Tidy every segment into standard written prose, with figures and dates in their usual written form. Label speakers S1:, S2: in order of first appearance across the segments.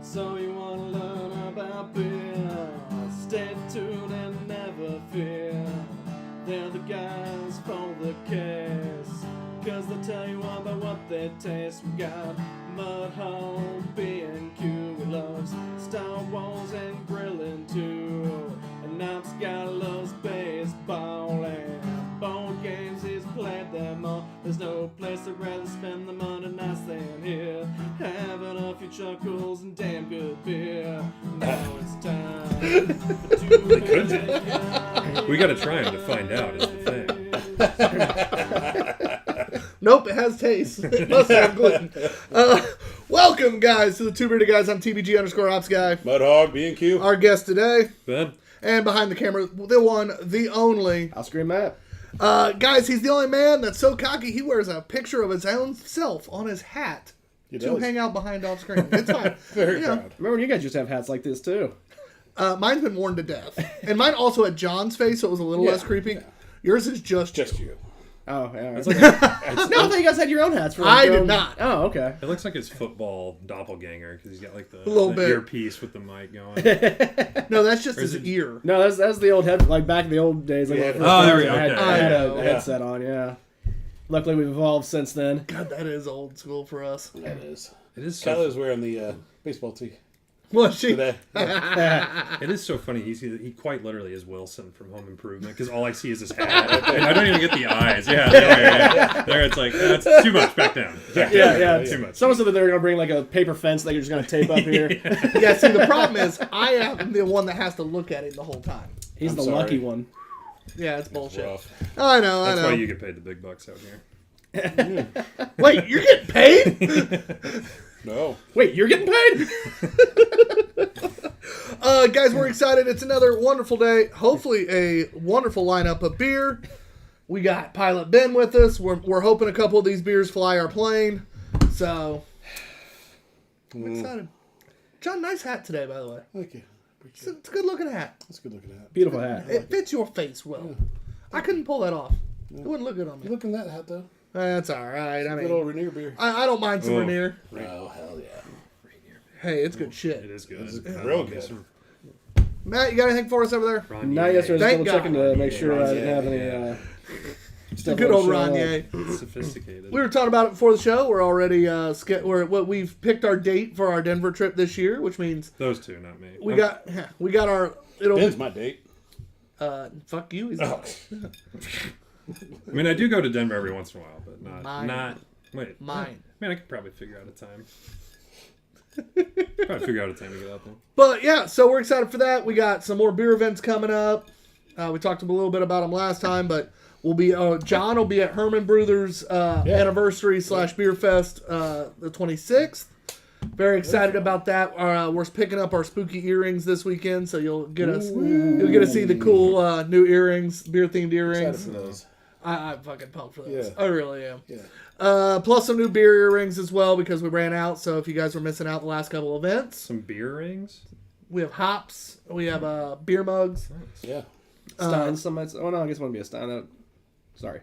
S1: So you wanna learn about beer? Stay tuned and never fear. They're the guys for the case, 'cause they'll tell you all about what they taste. We got Mudhole, B&Q, we loves Star Wars and grilling too. And Knops got loves baseball and board games, he's played them all. There's no place I'd rather spend the Monday nights than here, having a few chuckles and damn good beer. Now it's time for Two Beerded Guys.
S2: We gotta try them to find out is the thing.
S3: Nope, it has taste. It must have gluten. Welcome, guys, to the Two Beerded Guys. I'm TBG_Ops Guy.
S4: Mudhog, B&Q.
S3: Our guest today,
S2: Ben?
S3: and behind the camera, the one, the only.
S5: I'll scream that.
S3: Guys, he's the only man that's so cocky he wears a picture of his own self on his hat to hang out behind off screen. It's fine.
S4: Very proud.
S5: Remember when you guys used to have hats like this too?
S3: Mine's been worn to death. And mine also had John's face, so it was a little less creepy.
S4: Yeah.
S3: Yours is just
S4: you.
S5: Oh, yeah.
S2: It's like
S5: no, I thought you guys had your own hats. For
S3: I
S5: your
S3: did
S5: own-
S3: not.
S5: Oh, okay.
S2: it looks like his football doppelganger because he's got like the
S3: little bit.
S2: earpiece with the mic going.
S3: No, that's just
S2: Or is
S3: his
S2: it-
S3: ear.
S5: No, that's the old head, like back in the old days. Like
S4: Yeah.
S5: when I first
S2: Oh, there we
S5: started,
S2: go.
S5: I had
S3: Okay.
S5: a
S3: Yeah.
S5: headset on, yeah. Luckily, we've evolved since then.
S3: God, that is old school for us.
S4: That is.
S2: It is so,
S4: Kyla's wearing the baseball tee
S3: Well, she.
S4: today.
S2: it is so funny. He quite literally is Wilson from Home Improvement because all I see is his hat, and I don't even get the eyes. Yeah, there it's like that's too much. Back down.
S5: Yeah.
S2: Too much.
S5: Someone said that they were going to bring like a paper fence that you're just going to tape up here.
S3: Yeah, see, the problem is I am the one that has to look at it the whole time.
S5: He's
S4: I'm
S5: the
S4: sorry.
S5: lucky one.
S3: Yeah, it's bullshit.
S4: Rough.
S3: I know.
S2: That's why you get paid the big bucks out here.
S3: Wait, you're getting paid?
S4: No.
S5: Wait, you're getting paid?
S3: Guys, we're excited. It's another wonderful day. Hopefully a wonderful lineup of beer. We got Pilot Ben with us. We're hoping a couple of these beers fly our plane. So, I'm excited. John, nice hat today, by the way.
S4: Thank you.
S3: It's a good looking hat.
S4: That's a good looking hat.
S5: Beautiful hat.
S3: It fits your face well. I couldn't pull that off. It wouldn't look good on
S4: You
S3: me.
S4: look in that hat, though.
S3: That's all right. I
S4: Good old
S3: mean,
S4: Rainier beer.
S3: I don't mind some
S2: Oh.
S3: Rainier.
S4: Oh, hell yeah.
S3: Hey, it's good
S2: It
S3: shit.
S2: is good.
S4: It's
S2: I
S4: real
S2: love me
S4: good.
S2: some
S3: Matt, you got anything for us over there?
S2: Ron
S5: Not
S2: Ye.
S5: yesterday, just
S3: Thank
S5: double checking
S3: God.
S5: to make sure I didn't have
S4: Yeah.
S5: any stuff
S3: Good
S5: on
S3: old
S5: show.
S3: Ranye.
S2: Sophisticated.
S3: We were talking about it before the show. We're already we've picked our date for our Denver trip this year, which means
S2: Those two, not me.
S3: we got our
S4: Ben's my date.
S3: fuck you. He's
S4: Oh.
S2: I mean, I do go to Denver every once in a while, but
S3: Mine.
S2: Wait.
S3: mine.
S2: Man, I could probably figure out a time. Probably figure out a time to get out there.
S3: But yeah, so we're excited for that. We got some more beer events coming up. We talked a little bit about them last time, but we'll be John will be at Herman Brothers anniversary / beer fest the 26th. Very excited about that. We're picking up our spooky earrings this weekend, so you'll get to see the cool new earrings, beer themed
S4: Excited
S3: earrings.
S4: for those.
S3: I'm fucking pumped for those.
S4: Yeah.
S3: I really am.
S4: Yeah.
S3: Plus some new beer earrings as well because we ran out. So if you guys were missing out the last couple events,
S2: Some beer rings?
S3: we have hops, we have beer mugs.
S4: Yeah.
S5: Stein, some might say, oh no, I guess it wouldn't be a Stein. Sorry.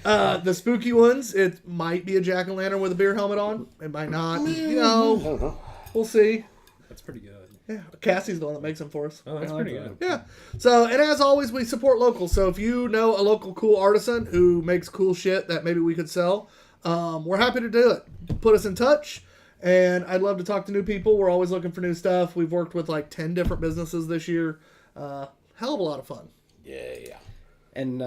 S3: The spooky ones, it might be a jack-o'-lantern with a beer helmet on. It might not. You
S4: I
S3: know,
S4: don't know.
S3: we'll see.
S2: That's pretty good.
S3: Yeah, Cassie's the one that makes them for us.
S2: Oh, that's
S5: I like
S2: pretty
S5: that.
S2: good.
S3: Yeah. So, and as always, we support local. So if you know a local cool artisan who makes cool shit that maybe we could sell, we're happy to do it. Put us in touch. And I'd love to talk to new people. We're always looking for new stuff. We've worked with like 10 different businesses this year. Hell of a lot of fun.
S4: Yeah.
S5: And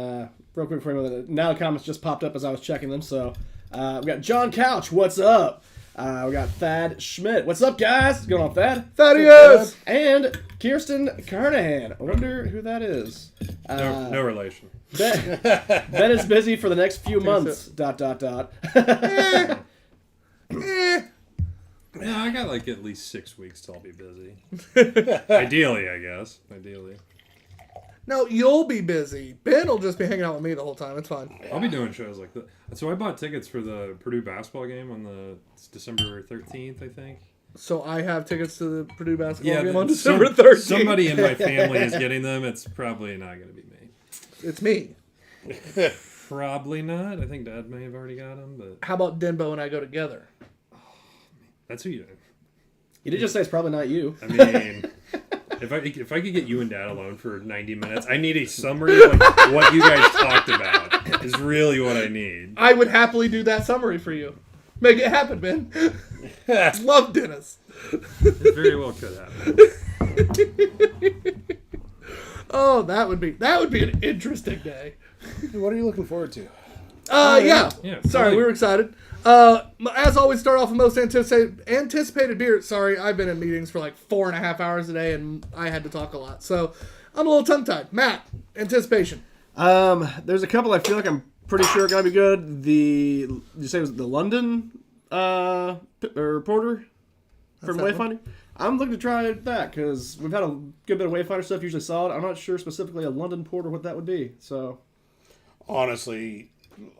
S5: real quick for you, now the comments just popped up as I was checking them. So we got John Couch, what's up? We got Thad Schmidt, what's up, guys? What's going on, Thad?
S3: Thaddeus!
S5: And Kirsten Carnahan. I wonder who that is.
S2: No relation.
S5: Ben is busy for the next few months. ...
S2: Yeah, I got like at least 6 weeks till I'll be busy. Ideally, I guess. Ideally.
S3: No, you'll be busy. Ben will just be hanging out with me the whole time. It's fine.
S2: I'll be doing shows like that. So I bought tickets for the Purdue basketball game on it's December 13th, I think.
S3: So I have tickets to the Purdue basketball game
S2: but
S3: on December 13th.
S2: Somebody in my family is getting them. It's probably not going to be me.
S3: It's me.
S2: Probably not. I think Dad may have already got them, but
S3: How about Denbo and I go together?
S2: That's who you.
S5: You did just say it's probably not you.
S2: I mean, if I could get you and Dad alone for 90 minutes, I need a summary of like what you guys talked about. Is really what I need.
S3: I would happily do that summary for you. Make it happen, Ben. Love Dennis.
S2: It very well could happen.
S3: Oh, that would be an interesting day.
S4: What are you looking forward to?
S3: Yeah.
S2: Yeah,
S3: Sorry,
S2: totally.
S3: we were excited. As always, start off with most anticipated beer. Sorry, I've been in meetings for like 4.5 hours a day, and I had to talk a lot, so I'm a little tongue-tied. Matt, anticipation.
S5: There's a couple I feel like I'm pretty sure are gonna be good. You say it was the London or porter from
S3: that
S5: Wayfinding. I'm looking to try that because we've had a good bit of Wayfinder stuff, usually solid. I'm not sure specifically a London porter what that would be. So
S4: Honestly,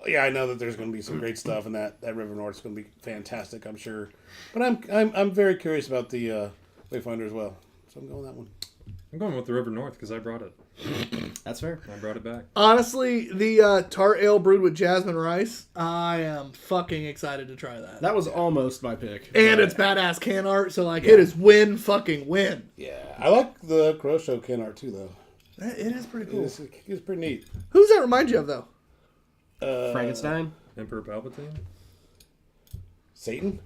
S4: yeah, I know that there's going to be some great stuff, and that River North's going to be fantastic, I'm sure. But I'm very curious about the Wayfinder as well, so I'm going with that one.
S2: I'm going with the River North because I brought it.
S5: that's fair.
S2: I brought it back.
S3: Honestly, the tart ale brewed with jasmine rice, I am fucking excited to try that.
S5: That was almost my pick.
S3: And it's badass can art, so like it is win.
S4: Yeah, I like the Crow Show can art too, though.
S3: It is pretty cool.
S4: It's pretty neat.
S3: Who's that remind you of though?
S5: Frankenstein.
S2: Emperor Palpatine.
S4: Satan?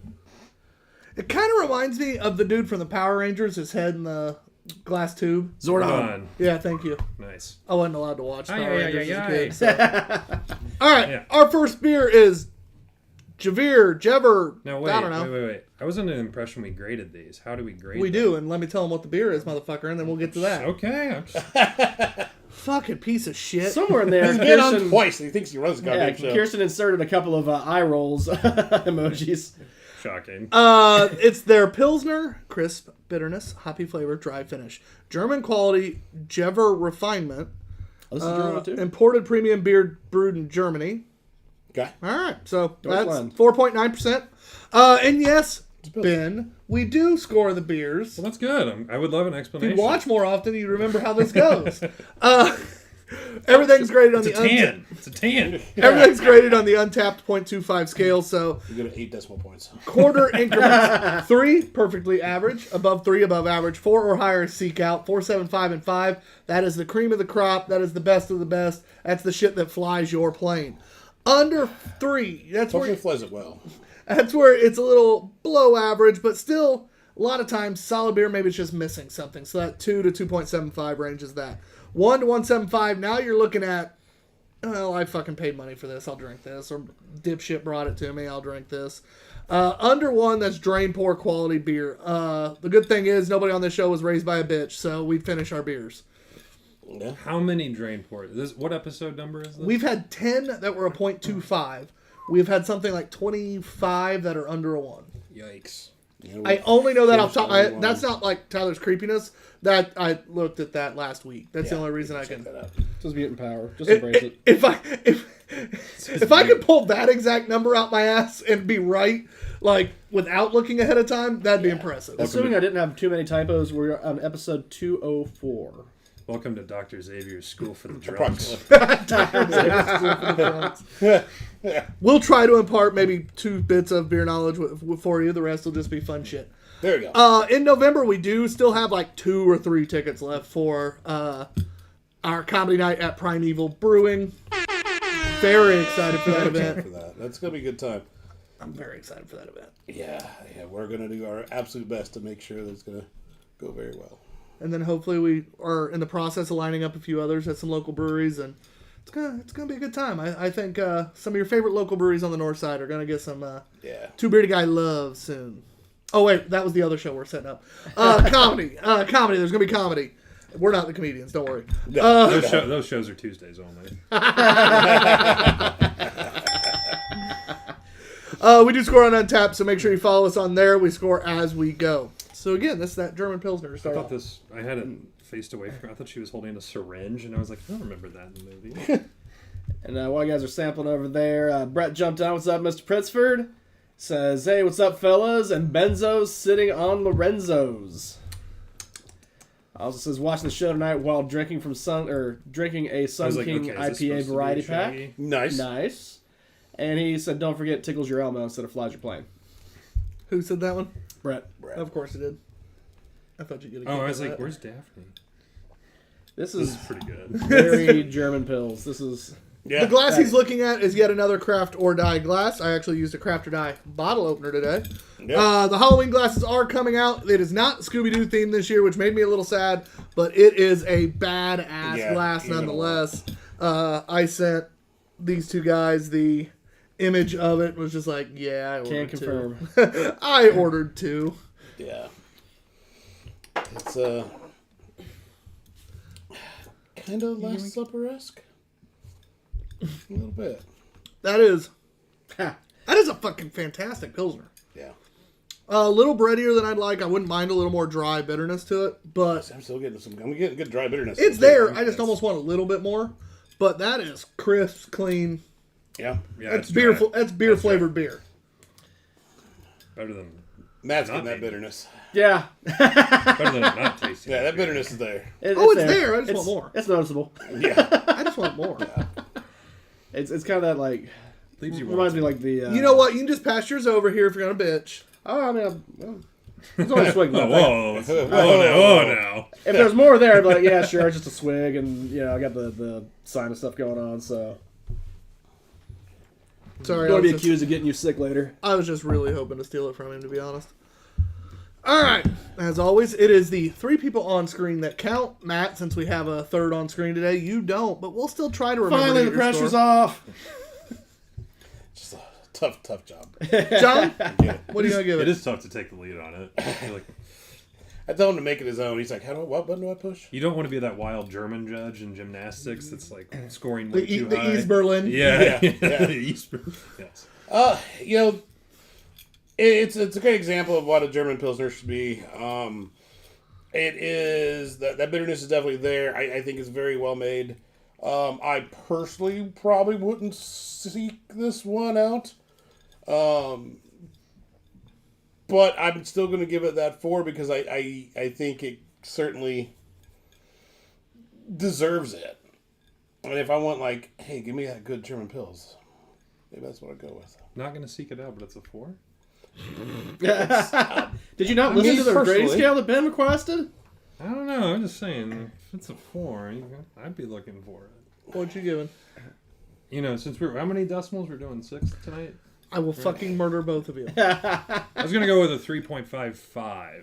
S3: It kind of reminds me of the dude from the Power Rangers, his head in the glass tube.
S5: Zordon.
S3: Yeah, thank you.
S2: Nice.
S3: I wasn't allowed to watch Power
S2: Aye, aye,
S3: Rangers
S2: aye,
S3: as a
S2: aye.
S3: kid. So. All right,
S2: Yeah.
S3: our first beer is Jever.
S2: Now wait,
S3: I don't know.
S2: wait. I was under the impression we graded these. How do we grade?
S3: We
S2: them?
S3: do, and let me tell them what the beer is, motherfucker, and then we'll get to that.
S2: Okay. I'm just...
S3: Fucking piece of shit.
S5: Somewhere in there,
S4: He's been on
S5: Kirsten,
S4: twice, and he thinks he runs the
S5: yeah,
S4: goddamn show.
S5: Kirsten inserted a couple of eye rolls emojis.
S2: Shocking.
S3: It's their Pilsner, crisp, bitterness, hoppy flavor, dry finish. German quality Jever refinement.
S5: Oh, this is German too?
S3: Imported premium beer brewed in Germany.
S4: Okay.
S3: All right, so that's
S5: Deutschland.
S3: 4.9%. And yes, Ben, we do score the beers.
S2: Well, that's good. I would love an
S3: If
S2: explanation.
S3: you watch more often, you remember how this goes. Everything's graded on
S2: It's
S3: the
S2: a 10. It's a 10.
S3: Everything's graded on the untapped 0.25 scale, so
S4: You go to 8 decimal points.
S3: quarter increments. 3, perfectly average. Above 3, above average. 4 or higher, seek out. 4, 7, 5, and 5. That is the cream of the crop. That is the best of the best. That's the shit that flies your plane. Under 3,
S4: Hopefully it flies it well.
S3: that's where it's a little below average, but still, a lot of times, solid beer, maybe it's just missing something. So that 2 to 2.75 range is that. 1 to 1.75, now you're looking at, well, I fucking paid money for this, I'll drink this. Or dipshit brought it to me, I'll drink this. Under 1, that's drain pour quality beer. The good thing is, nobody on this show was raised by a bitch, so we finish our beers.
S4: Yeah.
S2: How many drain pours? What episode number is this?
S3: We've had 10 that were a 0.25. We've had something like 25 that are under a 1.
S2: Yikes.
S4: Yeah,
S3: I only know that off top.
S4: Finished only
S3: That's
S4: one.
S3: not like Tyler's creepiness. That I looked at that last week. That's the
S4: Yeah,
S3: only reason I
S4: check
S3: can.
S4: that out.
S5: Just mutant power. Just embrace it.
S3: If I could pull that exact number out my ass and be right, like without looking ahead of time, that'd be impressive.
S5: Assuming I didn't have too many typos, we're on episode 204.
S2: Welcome to Dr. Xavier's School for the Drunks.
S4: Approximately.
S3: We'll try to impart maybe 2 bits of beer knowledge for you. The rest will just be fun shit.
S4: There we go.
S3: In November, we do still have like 2 or 3 tickets left for our comedy night at Primeval Brewing. Very excited for that event.
S4: For that. That's going to be a good time.
S3: I'm very excited for that event.
S4: Yeah, we're going to do our absolute best to make sure that it's going to go very well.
S3: And then hopefully we are in the process of lining up a few others at some local breweries, and it's gonna be a good time. I think some of your favorite local breweries on the north side are gonna get some Two Beerded Guy love soon. Oh wait, that was the other show we're setting up. Comedy. There's gonna be comedy. We're not the comedians, don't worry.
S2: Those shows are Tuesdays only.
S3: We do score on Untapped, so make sure you follow us on there. We score as we go. So again, this is that German Pilsner.
S2: I had it faced away from her. I thought she was holding a syringe, and I was like, I don't remember that in the movie.
S5: And while you guys are sampling over there, Brett jumped on. What's up, Mr. Pritzford? Says, hey, what's up, fellas? And Benzo's sitting on Lorenzo's. Also says, watching the show tonight while drinking a Sun King IPA variety pack.
S4: Nice.
S5: Nice. And he said, don't forget tickles your Elmo instead of flies your plane.
S3: Who said that one?
S5: Brett.
S3: Of course he did. I thought you'd get a
S2: Oh,
S3: kick
S2: I was
S3: out of
S2: like,
S3: that.
S2: where's Daphne?
S5: This
S2: This
S5: is
S2: is pretty good.
S5: very German pills. This is...
S4: Yeah.
S3: The glass he's looking at is yet another craft or die glass. I actually used a craft or die bottle opener today.
S4: Yeah.
S3: The Halloween glasses are coming out. It is not Scooby-Doo themed this year, which made me a little sad, but it is a badass
S4: Yeah,
S3: glass
S4: you know
S3: nonetheless. I sent these two guys the image of it. Was just like, yeah, I ordered
S5: Can't
S3: two.
S5: confirm.
S3: I ordered two.
S4: Yeah. It's kind of Last Supper-esque. A little bit.
S3: That is
S5: Ha.
S3: a fucking fantastic Pilsner.
S4: Yeah.
S3: A little breadier than I'd like. I wouldn't mind a little more dry bitterness to it, but
S4: I'm still getting I'm getting good dry bitterness.
S3: it's there. I just almost want a little bit more. But that is crisp, clean.
S4: Yeah.
S2: Yeah,
S3: That's
S2: it's
S3: beer.
S2: dry.
S3: That's beer flavored beer.
S2: Better than
S4: Matt's
S2: Not
S4: getting that
S2: me.
S4: bitterness.
S5: Yeah.
S2: better than it not tasting.
S4: Yeah, that bitterness is there.
S3: Oh, it's there. I just want more.
S5: It's noticeable.
S4: Yeah.
S3: I just want more.
S5: It's kind of that, like...
S2: Leaves you
S5: Reminds me
S2: wanting.
S5: like the...
S3: You know what? You can just pass yours over here if you're gonna bitch.
S5: Oh, I mean... well, it's only a swig.
S2: Oh,
S5: left.
S2: whoa. Oh, no.
S5: If there's more there, I'd be like, yeah, sure, it's just a swig, and, you know, I got the sign of stuff going on, so...
S3: Sorry,
S5: Don't
S3: I
S5: want to be
S3: was, just,
S5: accused of getting you sick later.
S3: I was just really hoping to steal it from him, to be honest. All right. As always, it is the three people on screen that count. Matt, since we have a third on screen today, you don't, but we'll still try to remember.
S5: Finally,
S3: to
S5: the
S3: get your
S5: pressure's
S3: score.
S5: off.
S4: Just a tough job.
S3: John,
S4: Yeah.
S3: what are you gonna give
S2: It
S3: it?
S2: is tough to take the lead on it. You're like,
S4: I told him to make it his own. He's like, what button do I push?
S2: you don't want to be that wild German judge in gymnastics that's like scoring way too
S3: The
S2: high.
S3: East Berlin.
S2: Yeah.
S4: Yeah, yeah.
S2: The East Berlin. Yes.
S4: You know, it's a great example of what a German Pilsner should be. It is that bitterness is definitely there. I think it's very well made. I personally probably wouldn't seek this one out. But I'm still going to give it that 4 because I think it certainly deserves it. And if I want like, hey, give me that good German Pils, maybe that's what I go with.
S2: Not going to seek it out, but it's a 4.
S5: Did you not listen to the
S4: personally-
S5: grade scale that Ben requested?
S2: I don't know. I'm just saying, if it's a 4, I'd be looking for it.
S3: What you giving?
S2: You know, since how many decimals? We're doing 6 tonight?
S3: I will fucking murder both of you.
S2: I was going to go with a 3.55.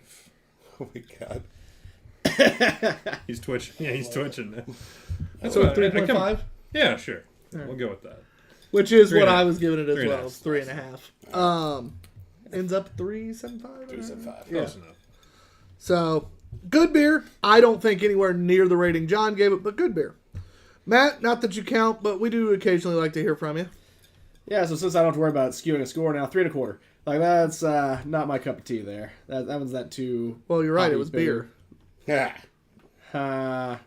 S4: Oh my god.
S2: He's twitching. Yeah, he's twitching.
S3: So
S2: what-
S3: 3.5,
S2: Yeah, sure. We'll go with that.
S3: which is
S2: Three
S3: what
S2: and a
S3: I
S2: half.
S3: was giving it as
S2: Three and a
S3: well.
S2: half.
S3: It's 3.5. Ends up 3.75.
S4: 3.75.
S2: Close enough.
S3: So good beer. I don't think anywhere near the rating John gave it, but good beer. Matt, not that you count, but we do occasionally like to hear from you.
S5: Yeah, so since I don't have to worry about skewing a score now, 3 1/4. Like, that's not my cup of tea there. That one's that too...
S3: Well, you're right. It
S5: hoppy
S3: was
S5: bitter.
S3: beer.
S4: Yeah.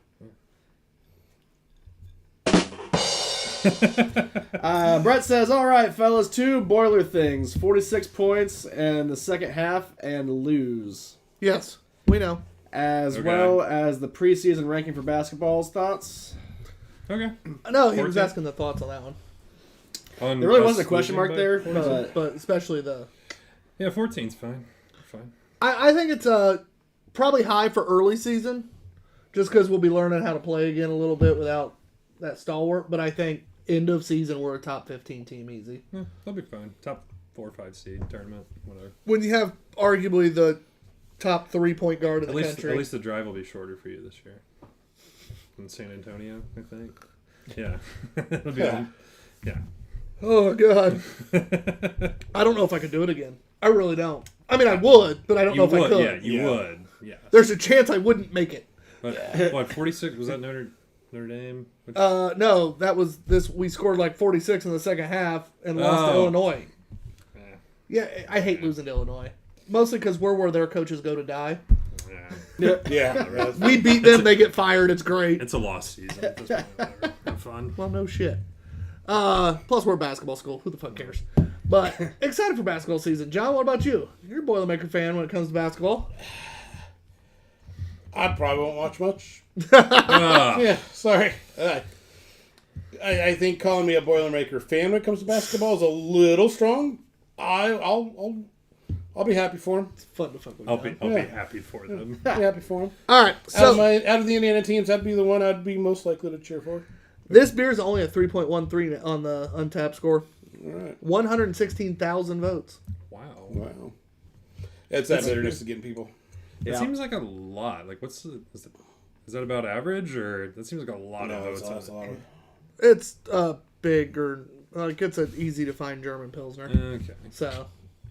S5: Brett says, all right, fellas, 2 boiler things. 46 points in the second half and lose.
S3: Yes, we know.
S5: As
S2: Okay.
S5: well as the preseason ranking for basketball's thoughts.
S2: Okay.
S3: No, he was
S2: 14?
S3: asking the thoughts on that one,
S2: On
S5: There really
S2: us
S5: wasn't a question mark
S2: losing by
S5: there,
S2: 14?
S5: but...
S3: but especially the.
S2: Yeah, 14's fine. Fine.
S3: I think it's probably high for early season, just because we'll be learning how to play again a little bit without that stalwart. But I think end of season we're a top 15 team easy.
S2: Yeah, they'll be fine. Top 4 or 5 seed tournament, whatever.
S3: When you have arguably the top 3-point guard in
S2: At
S3: the
S2: least,
S3: country.
S2: at least the drive will be shorter for you this year. In San Antonio, I think. Yeah. It'll be
S4: Yeah.
S2: Yeah.
S3: Oh god, I don't know if I could do it again. I really don't. I mean, I would, but I don't know if I could.
S2: Yeah, you
S4: Yeah.
S2: would. Yeah.
S3: There's a chance I wouldn't make it.
S2: But what, 46? Was that Notre Dame? Which-
S3: No, that was this. We scored like 46 in the second half and lost to
S2: Oh.
S3: Illinois.
S2: yeah.
S3: Yeah, I hate losing to Illinois. Mostly because we're where their coaches go to die.
S2: Yeah.
S4: Yeah.
S3: We beat them, they get fired. It's great.
S2: It's a lost season at this point. Whatever. Have fun.
S3: Well, no shit. Plus, we're a basketball school. Who the fuck cares? But excited for basketball season. John, what about you? You're a Boilermaker fan when it comes to basketball.
S4: I probably won't watch much.
S2: Ah,
S4: Yeah, sorry. I think calling me a Boilermaker fan when it comes to basketball is a little strong. I'll I'll be happy for him.
S3: It's fun to fuck with.
S2: I'll be
S4: Yeah.
S2: happy for them.
S4: I'll be happy for him.
S3: All right, so
S4: Out of the Indiana teams, that'd be the one I'd be most likely to cheer for.
S3: this beer is only a 3.13 on the Untapped score.
S4: All right.
S3: 116,000 votes.
S4: Wow. It's that bitterness is getting people.
S2: It seems like a lot. Like, is that about average, or that seems like a lot of votes?
S4: It's a lot of...
S3: It's bigger. Like it's an easy to find German Pilsner.
S2: Okay.
S3: So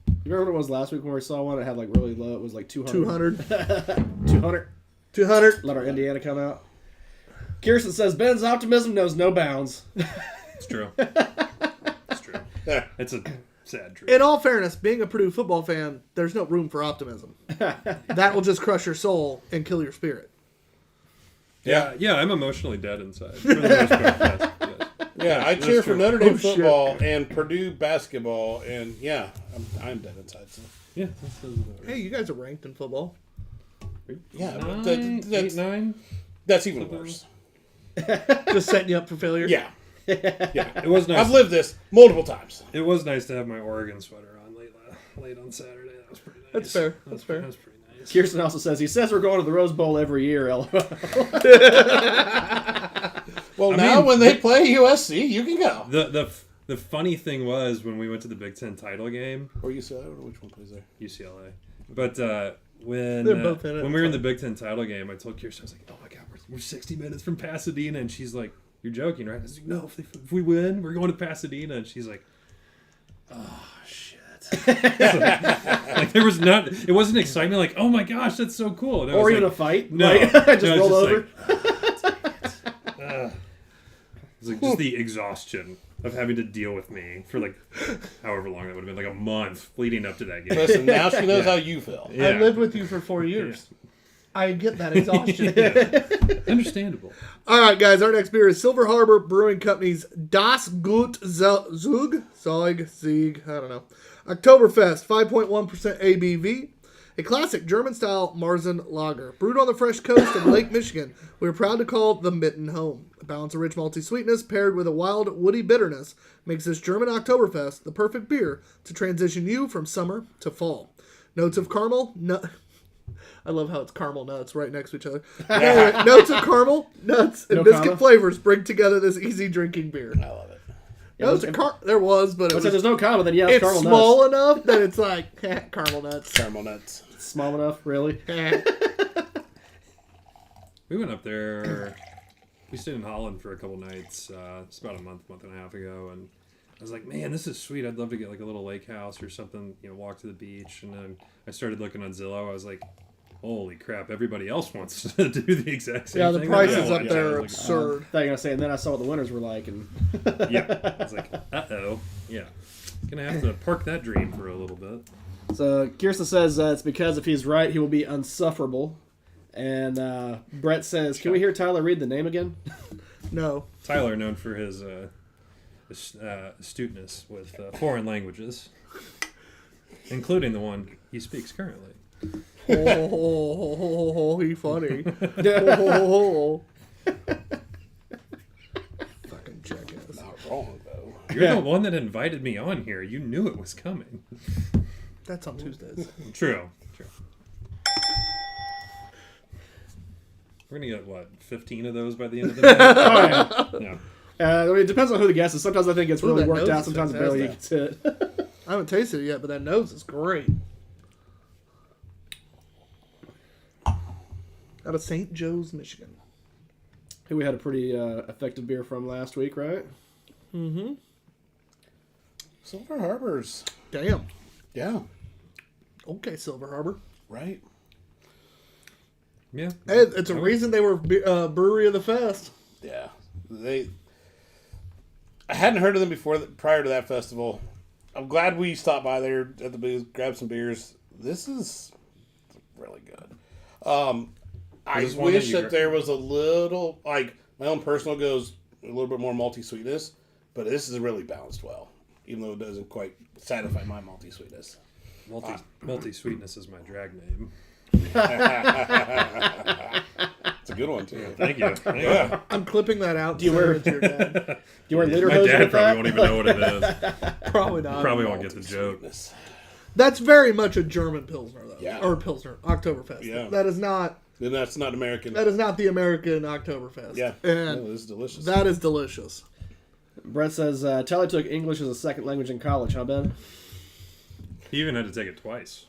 S5: You remember what it was last week when we saw one? It had like really low. It was like 200.
S3: 200.
S5: 200.
S3: 200.
S5: Let our Indiana come out. Kirsten says Ben's optimism knows no bounds.
S2: It's true. It's true. It's a sad truth.
S3: In all fairness, being a Purdue football fan, there's no room for optimism. That will just crush your soul and kill your spirit.
S2: Yeah, I'm emotionally dead inside. For the most part, yes.
S4: Yeah, I cheer for Notre Dame football and Purdue basketball, and I'm dead inside. So.
S2: Yeah, that sounds about right.
S3: Hey, you guys are ranked in football.
S4: Yeah, but
S2: 8, 9.
S4: that's even worse.
S3: Just setting you up for failure.
S4: Yeah,
S2: It was nice.
S4: I've lived this multiple times.
S2: It was nice to have my Oregon sweater on late on Saturday. That was pretty nice.
S3: That's fair. That's fair.
S2: That was pretty nice.
S5: Kirsten also says he says we're going to the Rose Bowl every year. LOL.
S4: Well, when they play USC, you can go.
S2: The funny thing was when we went to the Big Ten title game,
S4: Or UCLA, or which one plays there?
S2: UCLA. But when
S3: They're both in it.
S2: when we were in the Big Ten title game, I told Kirsten, I was like, "Oh my God, we're 60 minutes from Pasadena," and she's like, "You're joking, right?" I was like, "No, if we win, we're going to Pasadena," and she's like, "Oh shit!" Like it wasn't excitement. Like, "Oh my gosh, that's so cool!" And I
S5: Or
S2: was
S5: even
S2: like,
S5: a fight.
S2: No,
S5: Like, just
S2: no,
S5: roll over.
S2: It's like just the exhaustion of having to deal with me for like however long that would have been, like a month leading up to that game.
S4: Listen, now she knows how you feel.
S2: Yeah.
S3: I lived with you for 4 years. I get that exhaustion.
S2: Understandable.
S3: All right, guys. Our next beer is Silver Harbor Brewing Company's Das Gut Zug, Sieg, I don't know. Oktoberfest, 5.1% ABV. A classic German-style Marzen lager. Brewed on the fresh coast of Lake Michigan, we are proud to call the Mitten home. A balance of rich malty sweetness paired with a wild woody bitterness makes this German Oktoberfest the perfect beer to transition you from summer to fall. Notes of caramel, I love how it's caramel nuts right next to each other. Anyway, notes of caramel, nuts, and
S5: No
S3: biscuit
S5: comma?
S3: flavors bring together this easy drinking beer.
S4: I love it.
S3: Notes of there was, but
S5: So there's no comma, then yeah,
S3: it's
S5: caramel
S3: small
S5: nuts.
S3: enough that it's like caramel nuts.
S4: Caramel nuts.
S5: Small enough, really.
S2: We went up there. We stayed in Holland for a couple nights. It's about a month and a half ago, and I was like, "Man, this is sweet. I'd love to get like a little lake house or something. Walk to the beach." And then I started looking on Zillow. I was like, "Holy crap! Everybody else wants to do the exact same
S3: Yeah,
S2: thing."
S3: the prices
S2: Yeah,
S3: up there are
S2: I was like,
S3: absurd.
S5: I thought you were gonna say, and then I saw what the winters were like, and
S2: yeah, I was like, "Uh-oh, yeah." Gonna have to park that dream for a little bit.
S5: So Kirsten says it's because if he's right, he will be unsufferable. And Brett says, "Can we hear Tyler read the name again?"
S3: No.
S2: Tyler, known for his astuteness with foreign languages, including the one he speaks currently.
S3: He funny. Fucking jackass.
S4: Not wrong, though.
S2: You're the one that invited me on here. You knew it was coming.
S3: That's on Tuesdays.
S2: True. We're gonna get 15 of those by the end of the night. Yeah.
S5: It depends on who the guest is. Sometimes I think it's
S3: Ooh,
S5: really
S3: that
S5: worked
S3: nose
S5: out.
S3: is
S5: Sometimes barely you can
S3: fantastic.
S5: sit.
S3: I haven't tasted it yet, but that nose is great. Out of St. Joe's, Michigan.
S5: Who we had a pretty effective beer from last week, right?
S3: Mm-hmm.
S4: Silver Harbors.
S3: Damn.
S4: Yeah.
S3: Okay, Silver Harbor.
S4: Right.
S2: Yeah.
S3: Hey, it's a reason they were Brewery of the Fest.
S4: Yeah. I hadn't heard of them prior to that festival. I'm glad we stopped by there at the booth, grabbed some beers. This is really good. I
S2: this one
S4: wish
S2: that you
S4: that there was a little, like, my own personal goes a little bit more malty sweetness, but this is really balanced well, even though it doesn't quite satisfy my malty sweetness.
S2: Multi sweetness is my drag name.
S4: It's a good one, too.
S2: Thank you. Yeah.
S3: I'm clipping that out.
S5: Do you wear-
S3: to your dad?
S5: Do you wear
S2: My
S5: lederhosen
S2: dad
S5: with
S2: probably
S5: that?
S2: won't even know what it is.
S3: Probably not.
S2: Probably won't get the
S4: Malty
S2: joke.
S4: sweetness.
S3: That's very much a German Pilsner, though.
S4: Yeah.
S3: Or Pilsner, Oktoberfest.
S4: Yeah.
S3: That is not...
S4: Then that's not American.
S3: That is not the American Oktoberfest.
S4: Yeah.
S3: And
S4: This is delicious.
S3: that is delicious.
S5: Brett says, Telly took English as a second language in college, huh, Ben?
S2: He even had to take it twice.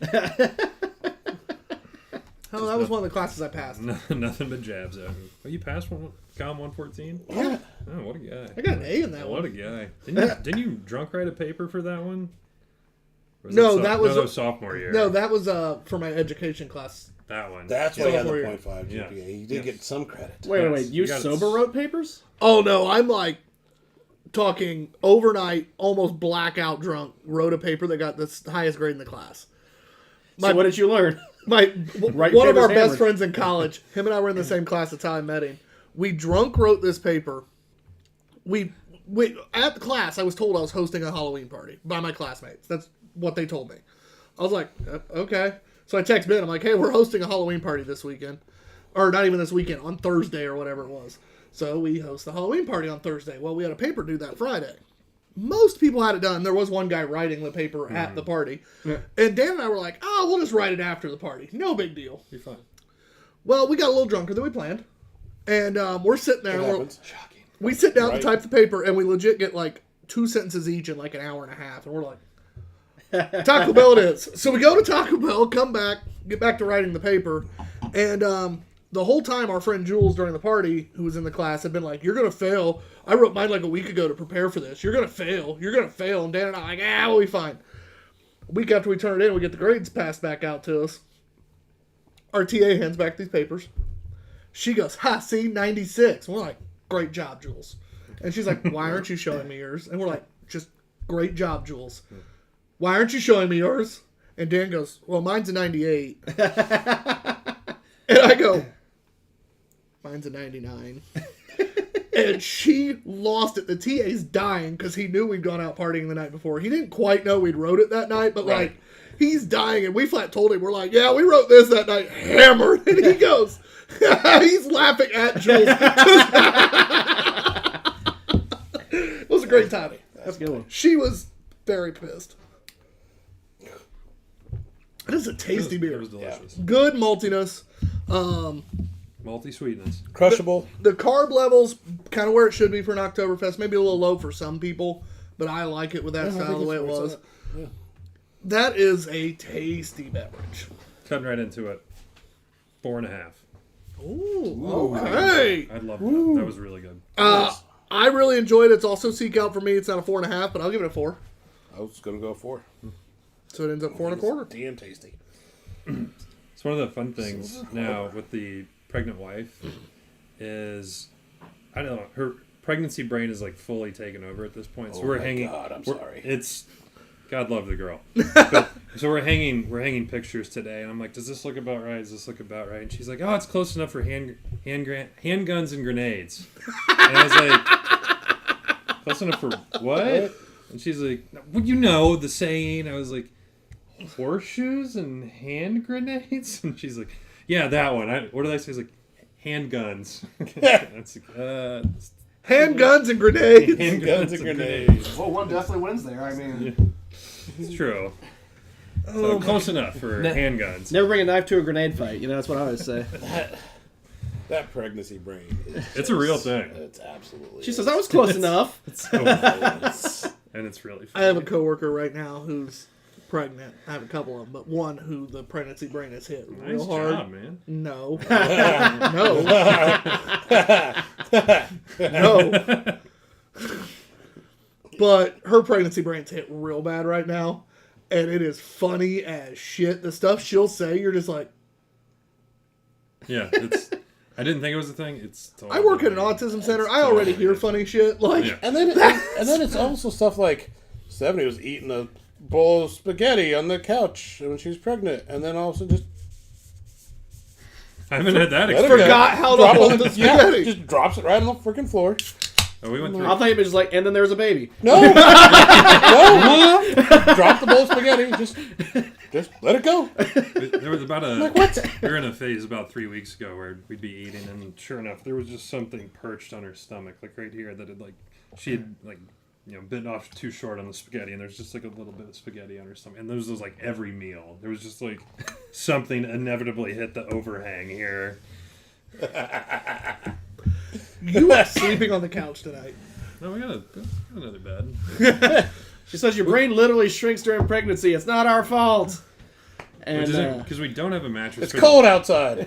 S3: Oh, that was one of the classes I passed.
S2: Nothing but jabs at him. Oh, you passed COM 114?
S3: Yeah.
S2: Oh, what a guy.
S3: I got an A in that
S2: What
S3: one.
S2: a guy. Didn't you drunk write a paper for that one? Or
S3: No, that was-
S2: that was sophomore year.
S3: No, that was for my education class.
S2: That one.
S4: That's why he had the
S3: Sophomore year.
S4: 0.5
S2: Yeah.
S4: GPA. He did get some credit.
S5: Wait. You
S2: You got it.
S5: sober wrote papers?
S3: Oh, no, I'm like talking overnight, almost blackout drunk, wrote a paper that got the highest grade in the class.
S5: So what did you learn?
S3: One of our best friends in college, him and I were in the same class. That's how I met him. We drunk wrote this paper. We at the class, I was told I was hosting a Halloween party by my classmates. That's what they told me. I was like, okay. So I text Ben. I'm like, hey, we're hosting a Halloween party this weekend. Or not even this weekend, on Thursday or whatever it was. So we host the Halloween party on Thursday. Well, we had a paper due that Friday. Most people had it done. There was one guy writing the paper at the party.
S5: Yeah.
S3: And Dan and I were like, oh, we'll just write it after the party. No big deal.
S2: Be fine.
S3: Well, we got a little drunker than we planned. And we're sitting there.
S4: It
S3: And
S4: happens.
S3: we sit down
S4: Right.
S3: to type the paper, and we legit get like 2 sentences each in like an hour and a half. And we're like, Taco Bell it is. So we go to Taco Bell, come back, get back to writing the paper. And the whole time, our friend Jules during the party, who was in the class, had been like, you're going to fail. I wrote mine like a week ago to prepare for this. You're going to fail. You're going to fail. And Dan and I are like, we'll be fine. A week after we turn it in, we get the grades passed back out to us. Our TA hands back these papers. She goes, see, 96. And we're like, great job, Jules. And she's like, why aren't you showing me yours? And we're like, just great job, Jules. Why aren't you showing me yours? And Dan goes, well, mine's a 98. And I go, mine's a 99. And she lost it. The TA's dying because he knew we'd gone out partying the night before. He didn't quite know we'd wrote it that night, but
S4: Right.
S3: like, he's dying. And we flat told him, we're like, yeah, we wrote this that night. Hammered. And he goes, he's laughing at Jules. It was a great time.
S5: That's a good one.
S3: She was very pissed. It is a tasty
S2: It
S3: beer.
S2: was delicious.
S3: Good maltiness.
S2: Malty sweetness.
S4: Crushable.
S3: The carb levels kind of where it should be for an Oktoberfest. Maybe a little low for some people, but I like it with that
S4: I
S3: style
S4: think
S3: the way it
S4: it's-
S3: was.
S4: Yeah.
S3: That is a tasty beverage.
S2: Cutting right into it. 4.5.
S3: Ooh, okay.
S2: I love that. That was really good.
S3: I really enjoyed it. It's also Seek Out for me. It's not a 4.5, but I'll give it a 4.
S4: I was going to go 4.
S3: So it ends up 4.25.
S4: Damn tasty.
S2: It's one of the fun things now with the pregnant wife is, I don't know, her pregnancy brain is like fully taken over at this point. So
S4: Oh
S2: we're
S4: my
S2: hanging.
S4: God, I'm
S2: we're-
S4: sorry.
S2: It's God love the girl. But, so we're hanging pictures today, and I'm like, does this look about right? Does this look about right? And she's like, oh, it's close enough for handguns and grenades. And I was like, close enough for what? And she's like, well, you know the saying. I was like, horseshoes and hand grenades? And she's like, yeah, that one. What did I say? It's like, handguns. That's
S3: Handguns and grenades.
S4: Guns and grenades.
S5: Well, one definitely wins there. I mean,
S2: It's true. So close enough for handguns.
S5: never bring a knife to a grenade fight. You know, that's what I always say.
S4: That pregnancy brain.
S2: It's a real thing.
S4: It's absolutely.
S5: She says, I was close enough.
S2: So fun. And it's really fun.
S3: I have a coworker right now who's pregnant. I have a couple of them, but one who the pregnancy brain has hit real
S2: Nice
S3: hard.
S2: job, man.
S3: No. No. But her pregnancy brain's hit real bad right now. And it is funny as shit. The stuff she'll say, you're just like,
S2: Yeah, it's. I didn't think it was a thing. It's. Totally
S3: I work at an autism center. I already hear funny shit. Like,
S2: Yeah.
S4: And then it's also stuff like Stephanie was eating a bowl of spaghetti on the couch when she was pregnant, and then all of a sudden just
S2: I haven't had that
S4: let it
S2: experience.
S3: forgot how to
S4: Drop
S3: hold
S4: it-
S3: the
S4: yeah,
S3: spaghetti.
S4: just drops it right on the freaking floor.
S2: Oh, we went through.
S5: I thought you were just like, and then there was a baby.
S4: No, no, drop the bowl of spaghetti. Just let it go.
S2: There was about a.
S4: What?
S2: We were in a phase about 3 weeks ago where we'd be eating, and sure enough, there was just something perched on her stomach, like right here, that had like she had like bitten off too short on the spaghetti, and there's just like a little bit of spaghetti on her stomach. And this was like every meal. There was just like something inevitably hit the overhang here.
S3: You are sleeping on the couch tonight.
S2: No, we got another bed.
S5: She says your brain literally shrinks during pregnancy. It's not our fault. And
S2: Because we don't have a mattress.
S4: It's cold outside.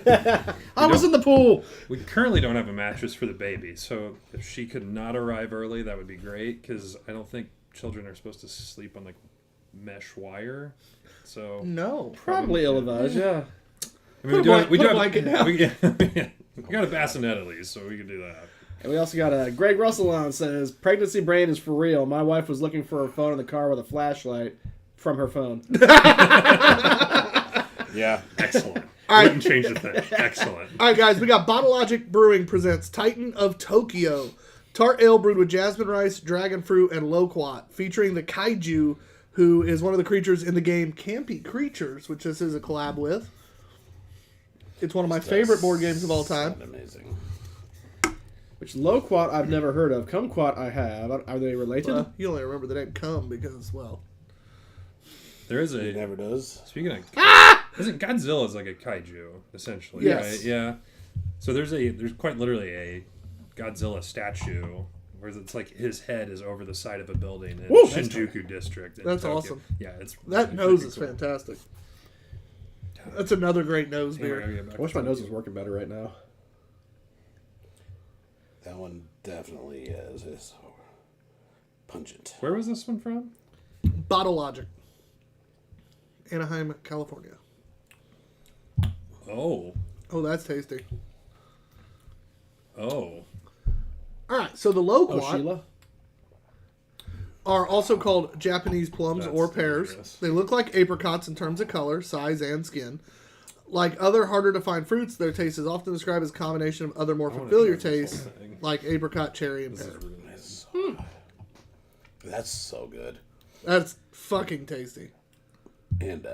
S5: I was in the pool.
S2: We currently don't have a mattress for the baby, so if she could not arrive early, that would be great. Because I don't think children are supposed to sleep on like mesh wire. So
S3: No.
S5: Probably ill-advised, yeah.
S2: I mean, we
S3: Put a blanket down.
S2: we got a bassinet at least, so we can do that.
S5: And we also got Greg Russell on says, pregnancy brain is for real. My wife was looking for her phone in the car with a flashlight from her phone.
S4: Yeah.
S2: Excellent.
S3: All right.
S2: Wouldn't change a thing. Excellent.
S3: All right, guys, we got Bottle Logic Brewing presents Titan of Tokyo. Tart ale brewed with jasmine rice, dragon fruit, and loquat, featuring the kaiju, who is one of the creatures in the game Campy Creatures, which this is a collab with. It's one of my favorite board games of all time.
S4: Amazing.
S5: Which loquat I've never heard of. Kumquat I have. Are they related?
S3: You only remember the name Cum because, well...
S2: There is
S4: It never does.
S2: Speaking of, isn't Godzilla is like a kaiju essentially,
S3: Yes.
S2: right? Yeah. So there's quite literally a Godzilla statue where it's like his head is over the side of a building in
S3: Woo!
S2: Shinjuku district. in
S3: That's
S2: Tokyo.
S3: awesome.
S2: Yeah, it's
S3: That
S2: really
S3: nose
S2: freaking
S3: is
S2: cool.
S3: fantastic. That's another great nose
S2: Damn, I gotta
S3: beer.
S2: get back
S5: I wish
S2: to
S5: my nose
S2: Tokyo.
S5: was working better right now.
S4: That one definitely is pungent.
S2: Where was this one from?
S3: Bottle Logic. Anaheim, California.
S2: Oh,
S3: Oh, that's tasty.
S2: oh.
S3: All right, so the
S5: Oh,
S3: loquat
S5: Sheila?
S3: are also called Japanese plums
S2: That's
S3: or pears.
S2: dangerous.
S3: They look like apricots in terms of color, size, and skin. Like other harder to find fruits, their taste is often described as a combination of other more
S2: wanna
S3: familiar
S2: try this
S3: tastes,
S2: whole thing.
S3: like apricot, cherry, and
S2: This
S3: pear.
S2: is really nice.
S4: That's so good.
S3: That's fucking tasty.
S4: And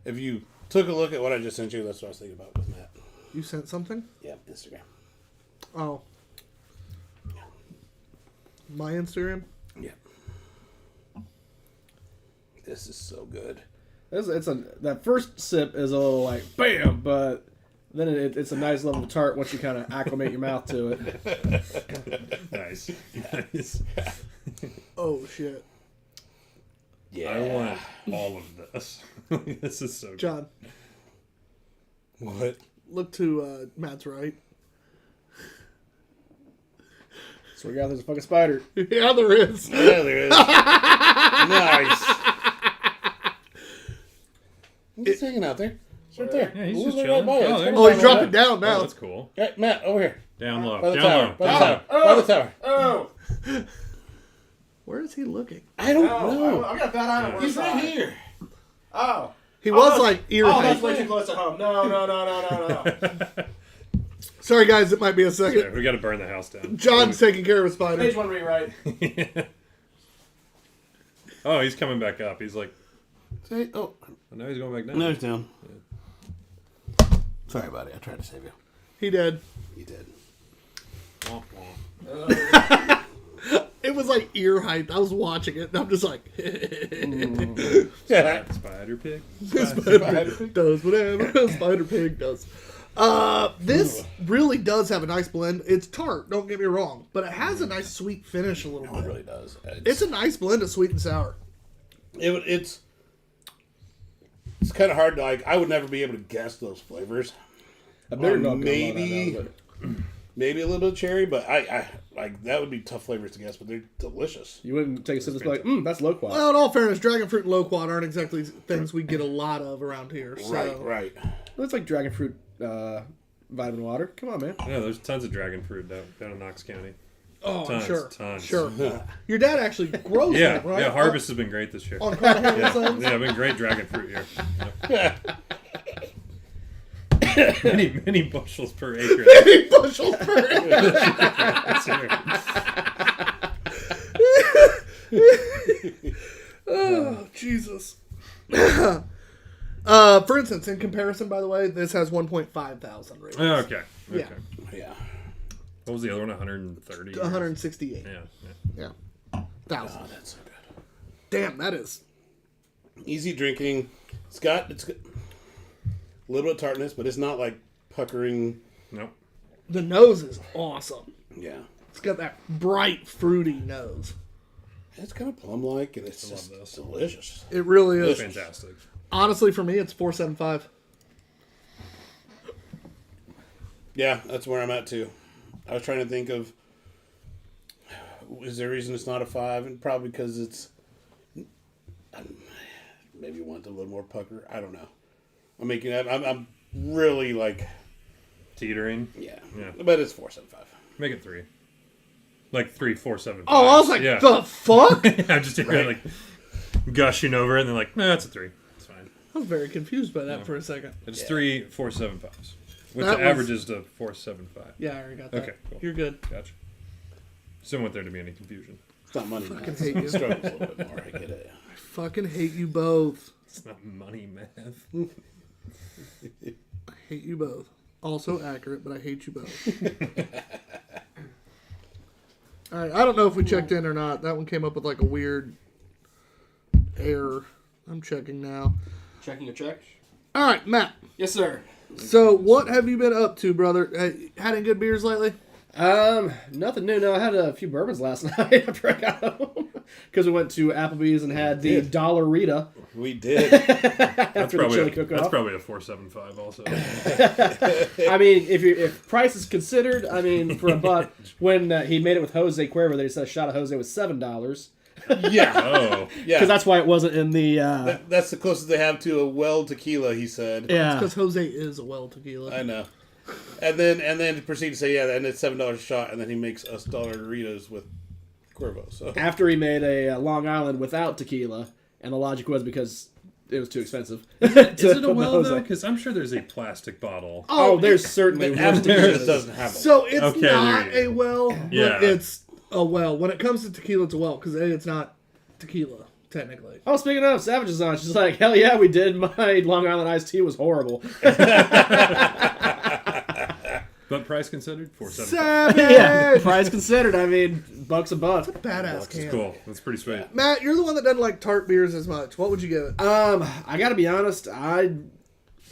S4: if you took a look at what I just sent you, that's what I was thinking about with Matt.
S3: You sent something?
S4: Yeah, Instagram.
S3: Oh. My Instagram?
S4: Yeah. This is so good.
S5: That first sip is a little like bam, but then it's a nice level of tart once you kind of acclimate your mouth to it.
S2: Nice. Nice.
S3: Oh, shit.
S4: Yeah.
S2: I want all of this. This is so good.
S3: John,
S4: What?
S3: look to Matt's right.
S5: So we got there's a fucking spider.
S3: Yeah, there is.
S4: Yeah, there is. Nice. It's hanging out there. It's right there.
S2: Yeah, he's
S4: Ooh,
S2: just
S4: right
S2: chilling.
S4: by you.
S2: Oh,
S4: It's
S2: there
S4: coming
S3: Oh,
S4: down
S3: he's dropping
S4: right
S3: down
S2: Oh,
S3: now.
S2: that's cool.
S4: by- Hey, Matt, over here.
S2: Down low.
S4: By the
S2: Down
S4: tower.
S2: low.
S4: By the
S2: Down
S4: tower.
S2: low.
S4: By the tower.
S5: Oh,
S3: Where is he looking?
S4: I don't know.
S5: I got that on it.
S4: He's right here.
S5: Oh.
S3: He was like ear
S5: Oh,
S3: height.
S5: that's way too close to home. No.
S3: Sorry, guys, it might be a
S2: Yeah,
S3: second.
S2: we got to burn the house down.
S3: John's taking care of a spider.
S5: Page one rewrite.
S2: Oh, he's coming back up. He's like,
S4: Say, oh,
S2: now he's going back down.
S4: no, he's down. Sorry, buddy. I tried to save you.
S3: He did.
S4: You did.
S2: Womp womp.
S3: It was like ear height. I was watching it, and I'm just like,
S4: Yeah.
S2: Spider pig.
S3: Spider Pig does whatever a Spider Pig does. This really does have a nice blend. It's tart, don't get me wrong, but it has a nice sweet finish a little
S4: It
S3: bit.
S4: really does.
S3: It's a nice blend of sweet and sour.
S4: It's kind of hard to like. I would never be able to guess those flavors.
S5: A beer
S4: Or
S5: dog
S4: maybe a little bit of cherry, but I like that would be tough flavors to guess. But they're delicious.
S5: You wouldn't take a sip and be like, that's loquat.
S3: Well, in all fairness, dragon fruit and loquat aren't exactly things we get a lot of around here. So.
S4: Right.
S5: It's like dragon fruit vitamin water. Come on, man.
S2: Yeah, there's tons of dragon fruit down in Knox County.
S3: Oh,
S2: Tons,
S3: sure.
S2: tons.
S3: Sure. Your dad actually grows
S2: Yeah,
S3: them, right?
S2: yeah. Harvest has been great this year.
S3: On Cartagena
S2: Yeah,
S3: Sons?
S2: yeah, been great dragon fruit year. Many bushels per acre.
S3: 80 bushels per acre.
S2: This year.
S3: Oh, Jesus. For instance, in comparison, by the way, this has 1.5 thousand ratings.
S2: Okay.
S3: Yeah.
S4: Yeah.
S2: What was the other one? 130.
S3: 168.
S2: Yeah.
S3: Yeah. 1,000.
S4: Oh, that's so good.
S3: Damn, that is.
S4: Easy drinking. It's got a little bit of tartness, but it's not like puckering.
S2: Nope.
S3: The nose is awesome.
S4: Yeah.
S3: It's got that bright, fruity nose.
S4: It's kind of plum-like, and it's
S2: I love
S4: just
S2: this.
S4: delicious.
S3: It really is.
S2: Fantastic.
S3: Honestly, for me, it's 4.75.
S4: Yeah, that's where I'm at, too. I was trying to think of, is there a reason it's not a 5? And probably because it's, maybe want a little more pucker. I don't know. I'm really like,
S2: Teetering.
S4: yeah.
S2: Yeah.
S4: But it's 4.75.
S2: Make it 3. Like 3, 4, 7.
S3: Oh, I was like,
S2: yeah.
S3: the fuck?
S2: I'm just like gushing over it, and then like, nah, it's a 3. It's fine.
S3: I was very confused by that for a second.
S2: It's 3, 4, 7, 5s, which
S3: That was-
S2: averages to 4, 7, 5.
S3: Yeah, I already got that.
S2: Okay, cool.
S3: You're good.
S2: Gotcha. So I don't want there to be any confusion.
S4: It's not money.
S3: Fucking
S4: math.
S3: hate you.
S4: It struggles a little bit more. I get it.
S3: I fucking hate you both.
S2: It's not money math.
S3: I hate you both. Also accurate, but I hate you both. All right, I don't know if we checked in or not. That one came up with like a weird error. I'm checking now.
S5: Checking your check.
S3: All right, Matt.
S5: Yes, sir.
S3: So, what have you been up to, brother? Had any good beers lately?
S5: Nothing new. No, I had a few bourbons last night after I got home because we went to Applebee's and had the Dollar Rita
S4: We did.
S5: after the chili cook-off.
S2: That's probably a 4.75 also.
S5: I mean, if price is considered, I mean, for a buck, when he made it with Jose Cuervo, they said a shot of Jose was $7
S4: Yeah.
S2: Oh.
S4: Yeah.
S5: because that's why it wasn't in the.
S4: That's the closest they have to a well tequila, he said.
S5: Yeah.
S3: Because Jose is a well tequila.
S4: I know. And then proceed to say, yeah, and it's $7 a shot, and then he makes us dollar Doritos with Cuervo. So
S5: After he made a Long Island without tequila, and the logic was because it was too expensive.
S2: Is it a well though? Because I'm sure there's a plastic bottle.
S5: Oh, there's certainly
S4: the
S5: worse
S4: Applebee's
S5: tequilas.
S4: doesn't have them.
S3: So it's
S2: Okay,
S3: not
S2: there you
S3: a well, but
S2: Yeah.
S3: it's a well. When it comes to tequila, it's a well because it's not tequila technically.
S5: Oh, speaking of, Savage is on. She's like, hell yeah, we did. My Long Island iced tea was horrible.
S2: But price considered, 4.75.
S3: Savage.
S5: Yeah, price considered. I mean, bucks a buck.
S3: Badass can.
S2: Cool. That's pretty sweet.
S3: Matt, you're the one that doesn't like tart beers as much. What would you give it?
S5: I gotta be honest, I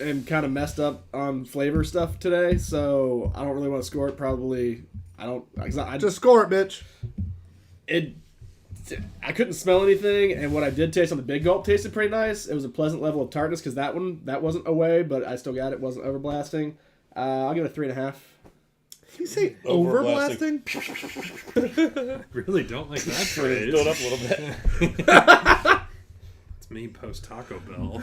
S5: am kind of messed up on flavor stuff today, so I don't really want to score it. Probably, I don't. I
S3: Just score it, bitch.
S5: I couldn't smell anything, and what I did taste on the big gulp tasted pretty nice. It was a pleasant level of tartness because that wasn't away, but I still got it. Wasn't overblasting. I'll give it a 3.5.
S3: Did you say
S4: Overblasting.
S3: overblasting?
S2: Really don't like that phrase.
S4: Build up a little bit.
S2: It's me post Taco Bell.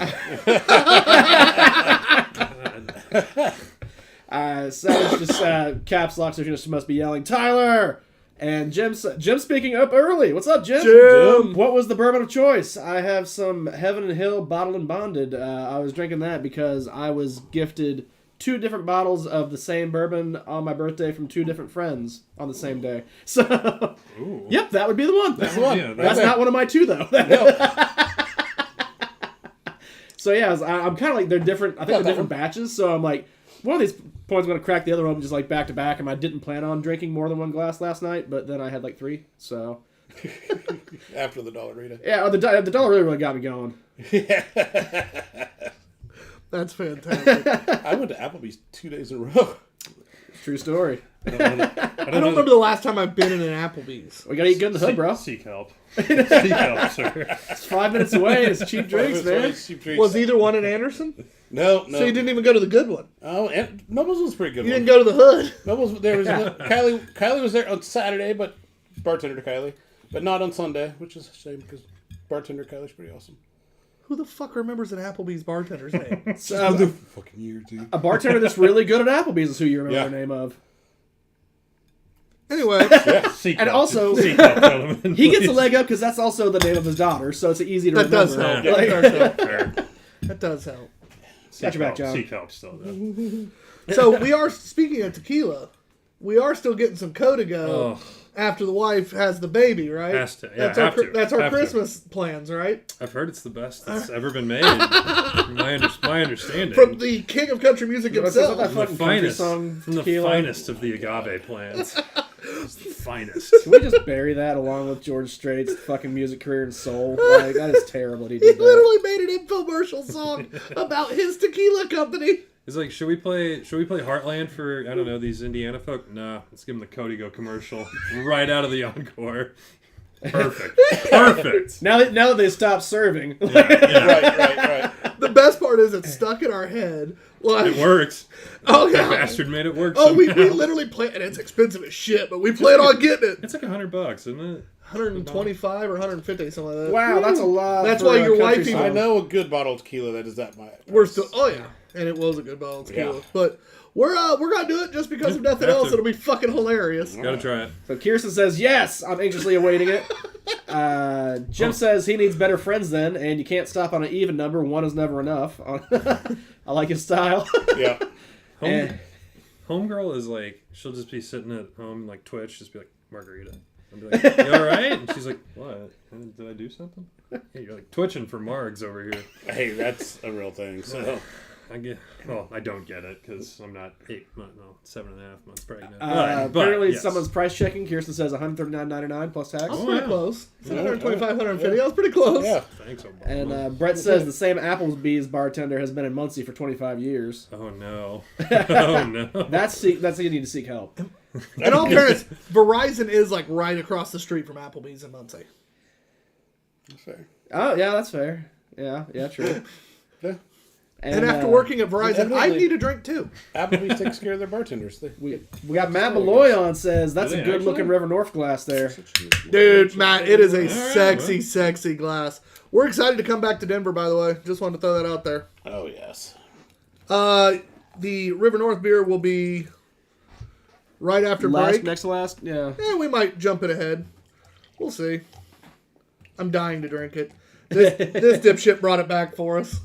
S5: Savage just caps lock, so she just must be yelling, Tyler! And Jim speaking up early. What's up, Jim?
S3: Jim!
S5: What was the bourbon of choice? I have some Heaven and Hill Bottled and Bonded. I was drinking that because I was gifted 2 different bottles of the same bourbon on my birthday from 2 different friends on the same day. So,
S2: Ooh.
S5: yep, that would be the one.
S4: That's the one.
S2: Yeah,
S5: That's not one of my 2, though. So, yeah, I'm kind of like, they're different. I think they're different batches. So, I'm like, one of these points I'm going to crack the other one just like back to back. And I didn't plan on drinking more than 1 glass last night, but then I had like 3. So,
S4: After the dollar Rita.
S5: yeah, the dollar really got me going.
S3: That's fantastic.
S4: I went to Applebee's 2 days in a row.
S5: True story.
S3: I don't remember the last time I've been in an Applebee's.
S5: We got to eat good in the hood, bro.
S2: Seek help. Seek help, sir.
S5: It's 5 minutes away. It's cheap drinks, man.
S4: Cheap drinks.
S3: Was either one in Anderson?
S4: No.
S3: So you didn't even go to the good one.
S4: Oh, and Nobles was a pretty good.
S3: You
S4: one.
S3: didn't go to the hood.
S4: Nobles, there was Kylie was there on Saturday, but bartender Kylie, but not on Sunday, which is a shame because bartender Kylie's pretty awesome.
S3: Who the fuck remembers an Applebee's bartender's name?
S4: Fucking year, dude.
S5: A bartender that's really good at Applebee's is who you remember
S4: Yeah.
S5: the name of.
S3: Anyway,
S2: Seek
S5: And
S2: help.
S5: also,
S2: Seek help, gentlemen,
S5: he gets a
S2: please.
S5: leg up because that's also the name of his daughter, so it's easy to
S3: that does
S5: remember.
S3: help.
S2: Yeah.
S3: That does help.
S2: Fair.
S3: That does help.
S2: Seek
S5: your back,
S2: help.
S5: John.
S2: Seek help still, though.
S3: So we are, speaking of tequila, we are still getting some Code to go.
S2: Oh,
S3: after the wife has the baby, right?
S2: Has to. Yeah, have to.
S3: That's our
S2: Have to.
S3: Christmas plans, right?
S2: I've heard it's the best that's ever been made. my understanding.
S3: From the king of country music
S5: What's that
S3: himself.
S5: fucking country song,
S2: from the
S5: Tequila?
S2: finest of the agave plants. It's the finest.
S5: Can we just bury that along with George Strait's fucking music career and soul? Like, that is terrible. He
S3: He
S5: did that.
S3: literally made an infomercial song about his tequila company.
S2: It's like, should we play Heartland for, I don't know, these Indiana folk? Nah, let's give them the Código commercial right out of the encore. Perfect. Perfect.
S5: Now that they stopped serving,
S2: Yeah.
S4: Right.
S3: The best part is it's stuck in our head. Like,
S2: It works.
S3: oh
S2: That
S3: yeah.
S2: bastard made it work.
S3: Oh, we
S2: somehow.
S3: literally play, and it's expensive as shit, but we plan on getting it.
S2: It's like $100, isn't it?
S3: 125 or 150, something like that.
S5: wow, that's a lot.
S3: That's
S5: for
S3: why
S5: a
S3: your
S5: country
S3: wife
S5: song.
S3: even-
S4: I know a good bottle of tequila that is that much.
S3: We're still, oh yeah, and it was a good bottle of tequila,
S4: Yeah.
S3: but we're gonna do it just because of nothing
S2: Have
S3: else.
S2: to.
S3: It'll be fucking hilarious.
S2: Gotta try it.
S5: So Kirsten says yes. I'm anxiously awaiting it. Jim says he needs better friends then, and you can't stop on an even number. One is never enough. I like his style.
S4: Yeah.
S5: And-
S2: Homegirl is like, she'll just be sitting at home, like Twitch, just be like, Margarita. I'll be like, you alright? And she's like, what? Did I do something? Yeah, you're like twitching for Margs over here.
S4: Hey, that's a real thing. So
S2: I don't get it because I'm not 7.5 months pregnant.
S5: apparently,
S2: yes.
S5: someone's price checking. Kirsten says $139.99 plus tax.
S3: I was pretty close. It's
S4: Yeah.
S3: 125, 150. I was pretty close.
S4: yeah.
S2: Thanks, Obama.
S5: And Brett says the same Applebee's bartender has been in Muncie for 25 years.
S2: Oh no. Oh no.
S5: That's you need to seek help.
S3: In all fairness, Verizon is like right across the street from Applebee's in Muncie.
S4: Fair.
S5: Oh yeah, that's fair. Yeah, true.
S4: Yeah.
S3: And after working at Verizon, I
S4: evidently-
S3: need a drink too.
S4: Applebee's takes care of their bartenders.
S5: we got Matt Malloy on says that's
S2: Do
S5: a
S2: they
S5: good looking
S2: actually?
S5: River North glass there.
S3: Dude, Matt, it is a
S2: right,
S3: sexy,
S2: man.
S3: sexy glass. We're excited to come back to Denver, by the way. Just wanted to throw that out there.
S4: Oh yes.
S3: The River North beer will be right after break.
S5: Next to last, yeah.
S3: Yeah, we might jump it ahead. We'll see. I'm dying to drink it. This dipshit brought it back for us.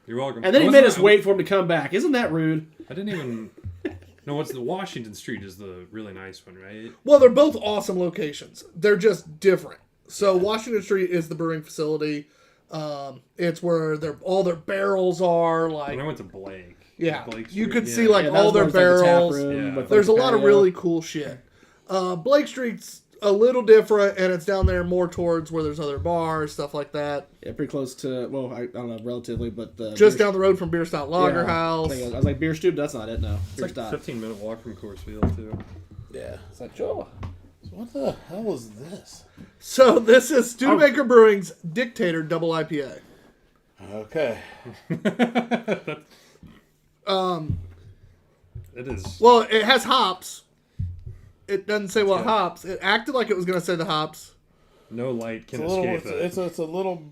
S2: You're welcome.
S5: And then he
S2: I
S5: made
S2: wasn't-
S5: us wait for him to come back. Isn't that rude?
S2: I didn't even. No, what's the Washington Street is the really nice one, right?
S3: Well, they're both awesome locations. They're just different. So Washington Street is the brewing facility. It's where all their barrels are. Like,
S2: When I went to Blake.
S3: yeah,
S2: Blake
S3: you
S2: Street,
S3: could
S2: yeah.
S3: see like
S5: Yeah, that
S3: all
S5: was
S3: their
S5: where it's like the tap
S3: barrels.
S5: room
S2: Yeah.
S5: with,
S3: There's a
S5: like,
S3: lot of
S5: patio.
S3: really cool shit. Blake Street's a little different, and it's down there more towards where there's other bars, stuff like that.
S5: Yeah, pretty close to, well, I don't know, relatively, but
S3: Just down the road from Beer Stout Lager
S5: yeah,
S3: House.
S5: I was like, Beer Stube? That's not it, no.
S2: It's
S5: Beer
S2: like
S5: Stop.
S2: 15-minute walk from Coors Field, too.
S4: Yeah.
S5: It's like, sure.
S4: So what the hell is this?
S3: So this is Studebaker Brewing's Dictator Double IPA.
S4: Okay.
S2: It is.
S3: Well, it has hops. It doesn't say what hops. It acted like it was going to say the hops.
S2: No light
S4: It's
S2: can
S4: a little.
S2: escape it.
S4: It's a little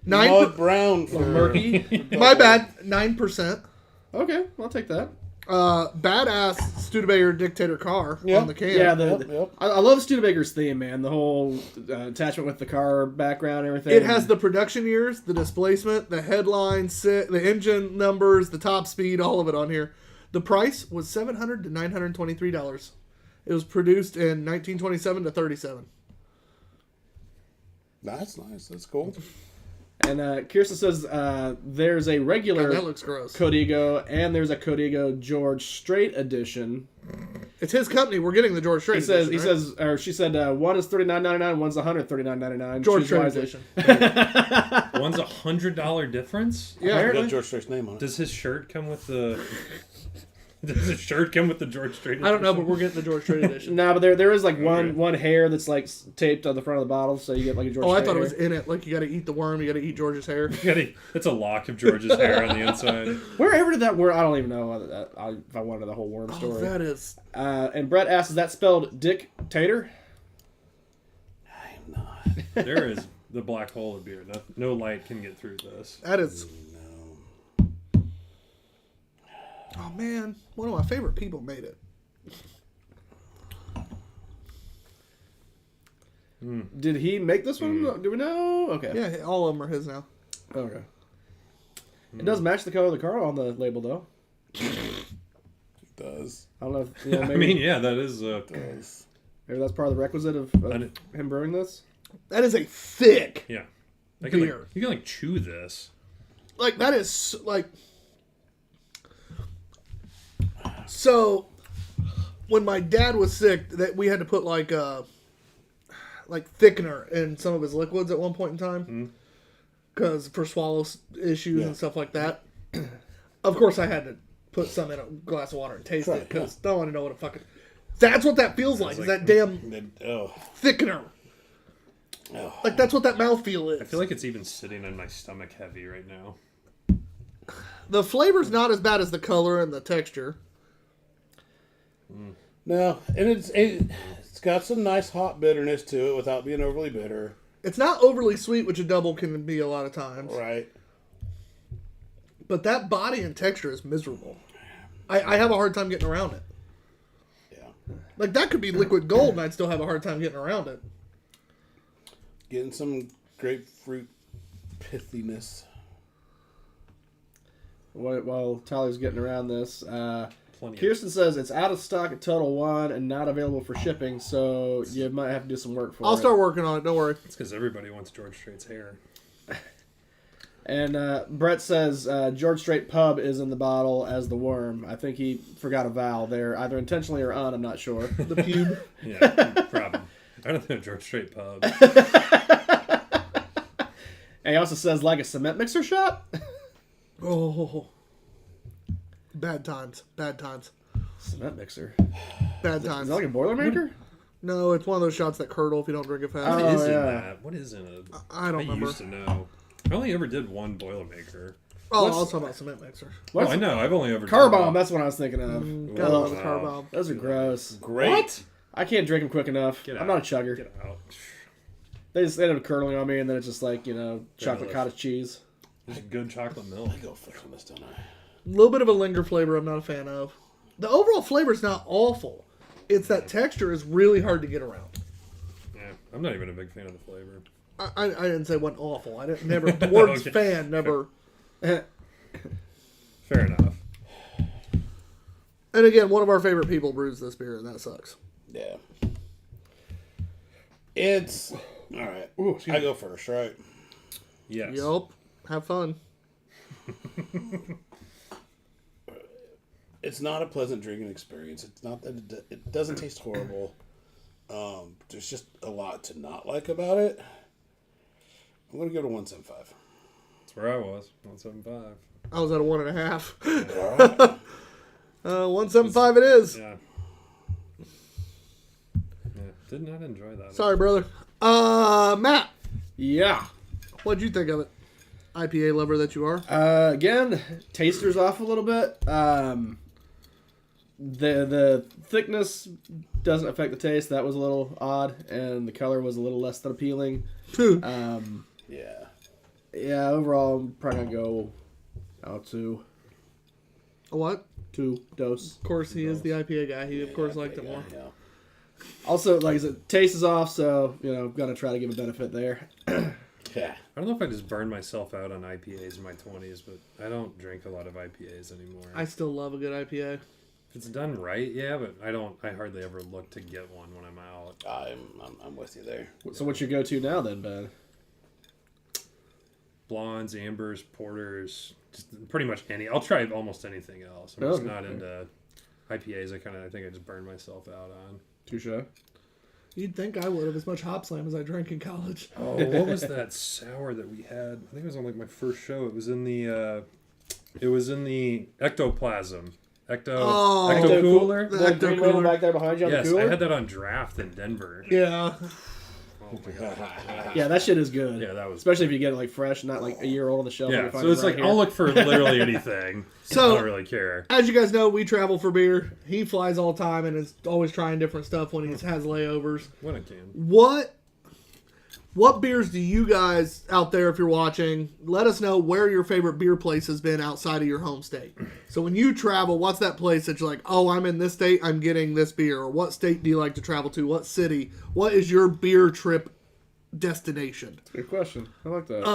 S3: Nine.
S4: mud brown for
S5: Murky.
S3: My bad. 9%.
S5: Okay, I'll take that.
S3: Badass Studebaker Dictator car
S4: Yep.
S3: on the can.
S5: Yeah,
S4: Yep.
S5: I love Studebaker's theme, man. The whole attachment with the car background, and everything.
S3: It has the production years, the displacement, the headline, the engine numbers, the top speed, all of it on here. The price was $700 to $923. It was produced in 1927 to 37.
S4: That's nice. That's cool.
S5: And Kirsten says there's a regular
S3: God, that looks gross.
S5: Código, and there's a Código George Strait edition.
S3: It's his company. We're getting the George Strait edition, right?
S5: She said one is $39.99, one's $139.99.
S3: George
S5: Choose
S3: Strait
S5: wisely.
S3: edition.
S2: One's $100 difference?
S3: Yeah.
S4: It's got George Strait's name on it.
S2: Does his shirt come with the... Does his shirt come with the George Strait?
S3: I don't know, but we're getting the George Strait edition.
S5: No, but there is like
S2: Okay.
S5: one hair that's like taped on the front of the bottle, so you get like a George
S3: Oh, I
S5: Strait
S3: thought it was
S5: hair.
S3: in it. Like, you got to eat the worm, you got to eat George's hair.
S2: It's a lock of George's hair on the inside.
S5: Wherever did that worm? I don't even know if I wanted the whole worm
S3: Oh,
S5: story.
S3: that is...
S5: And Brett asks, is that spelled Dick Tater?
S4: I'm not.
S2: There is the black hole of beer. No light can get through this.
S3: That is...
S4: No.
S3: Oh, man. One of my favorite people made it.
S5: Did he make this one? Do we know? Okay.
S3: Yeah, all of them are his now.
S5: Okay. It does match the color of the car on the label, though.
S4: It does.
S5: I don't know if, you know,
S2: I
S5: maybe...
S2: mean, yeah, that is...
S4: It does.
S5: Maybe that's part of the requisite of him brewing this.
S3: That is a thick
S2: Yeah.
S3: beer.
S2: You can chew this.
S3: Like, that is, like... So, when my dad was sick, that we had to put, like thickener in some of his liquids at one point in time. Because for swallow issues and stuff like that. Of course, I had to put some in a glass of water and taste it, because I don't want to know what a fucking... That's what that feels like, is that damn thickener.
S4: Oh.
S3: Like, that's what that mouthfeel is.
S2: I feel like it's even sitting in my stomach heavy right now.
S3: The flavor's not as bad as the color and the texture.
S4: No, and it's got some nice hot bitterness to it without being overly bitter.
S3: It's not overly sweet, which a double can be a lot of times.
S4: Right.
S3: But that body and texture is miserable. I have a hard time getting around it.
S4: Yeah.
S3: Like, that could be liquid gold, and I'd still have a hard time getting around it.
S4: Getting some grapefruit pithiness.
S5: While Tyler's getting around this,
S2: Plenty
S5: Kirsten says it's out of stock at Total One and not available for shipping, so you might have to do some work for it.
S3: I'll start working on it, don't worry.
S2: It's because everybody wants George Strait's hair.
S5: And Brett says George Strait Pub is in the bottle as the worm. I think he forgot a vowel there, either intentionally or I'm not sure.
S3: The pube.
S2: Yeah, problem. I don't know George Strait Pub.
S5: And he also says like a cement mixer shop.
S3: Oh. Bad times. Bad times.
S5: Cement mixer.
S3: Bad
S5: Is
S3: times.
S5: that like a Boilermaker?
S3: No, it's one of those shots that curdle if you don't drink it fast.
S2: What
S5: Oh,
S2: is in
S5: yeah.
S2: that? What is in it?
S3: I don't remember.
S2: used to know. I only ever did one Boilermaker.
S3: Oh,
S5: What's-
S3: I was talking about cement mixer.
S2: Oh, I know. I've only ever
S5: Car
S2: done
S5: bomb,
S2: one.
S5: that's what I was thinking of.
S3: Gotta love a
S2: wow.
S3: car bomb.
S5: Those are gross.
S4: Great.
S2: What?
S5: I can't drink them quick enough.
S2: Get
S5: I'm
S2: out.
S5: not a chugger.
S2: Get out.
S5: They just end up curdling on me, and then it's just like, chocolate
S2: Delish.
S5: cottage cheese.
S2: There's good chocolate milk.
S4: I go first on this, don't I?
S3: A little bit of a linger flavor I'm not a fan of. The overall flavor is not awful. It's that texture is really hard to get around.
S2: Yeah, I'm not even a big fan of the flavor.
S3: I didn't say it wasn't awful. I didn't never the words
S2: Okay.
S3: fan never.
S2: Fair enough.
S3: And again, one of our favorite people brews this beer, and that sucks.
S4: Yeah. It's all right.
S5: Ooh,
S4: I go first, right?
S2: Yes.
S3: Yup. Have fun.
S4: It's not a pleasant drinking experience. It's not that it doesn't taste horrible. There's just a lot to not like about it. I'm gonna go to 1.75.
S2: That's where I was. 175.
S3: I was at a 1.5.
S4: All right.
S3: 1.75 it is.
S2: Yeah. Yeah. Did not enjoy that.
S3: Sorry, brother. Matt,
S5: Yeah.
S3: what'd you think of it? IPA lover that you are.
S5: Again, taster's off a little bit. The thickness doesn't affect the taste. That was a little odd, and the color was a little less than appealing.
S4: Yeah.
S5: Yeah, overall, I'm probably gonna go out to
S3: What?
S5: 2 dose.
S3: Of course, he is the IPA guy. He, of course, liked it more.
S4: Yeah.
S5: Also, like I said, taste is off, so gonna try to give a benefit there.
S4: Yeah.
S2: I don't know if I just burned myself out on IPAs in my 20s, but I don't drink a lot of IPAs anymore.
S3: I still love a good IPA.
S2: If it's done right, yeah, but I hardly ever look to get one when I'm out.
S4: I'm with you there.
S5: So what's your go-to now then, Ben?
S2: Blondes, ambers, porters, just pretty much any. I'll try almost anything else. I'm just
S5: Okay.
S2: not into IPAs. I think I just burned myself out on.
S5: Touche.
S3: You'd think I would have as much hop slam as I drank in college.
S2: Oh, what was that sour that we had? I think it was on like my first show. It was in the ectoplasm.
S3: Oh,
S2: Ecto Cooler.
S3: The
S5: The
S3: Ecto
S5: green label
S3: Cooler.
S5: back there behind you on
S2: Yes,
S5: the cooler?
S2: I had that on draft in Denver.
S3: Yeah.
S2: Oh my god.
S5: Yeah, that shit is good.
S2: Yeah, that was.
S5: Especially if you get it like fresh, not like a year old on the shelf. and
S2: Yeah,
S5: you find
S2: so
S5: it
S2: it's
S5: right
S2: like
S5: here.
S2: I'll look for literally anything.
S3: So-
S2: I don't really care.
S3: As you guys know, we travel for beer. He flies all the time and is always trying different stuff when he has layovers.
S2: When I can.
S3: What beers do you guys out there, if you're watching, let us know where your favorite beer place has been outside of your home state. So when you travel, what's that place that you're like, oh, I'm in this state, I'm getting this beer? Or what state do you like to travel to? What city? What is your beer trip destination?
S5: Good question. I like that.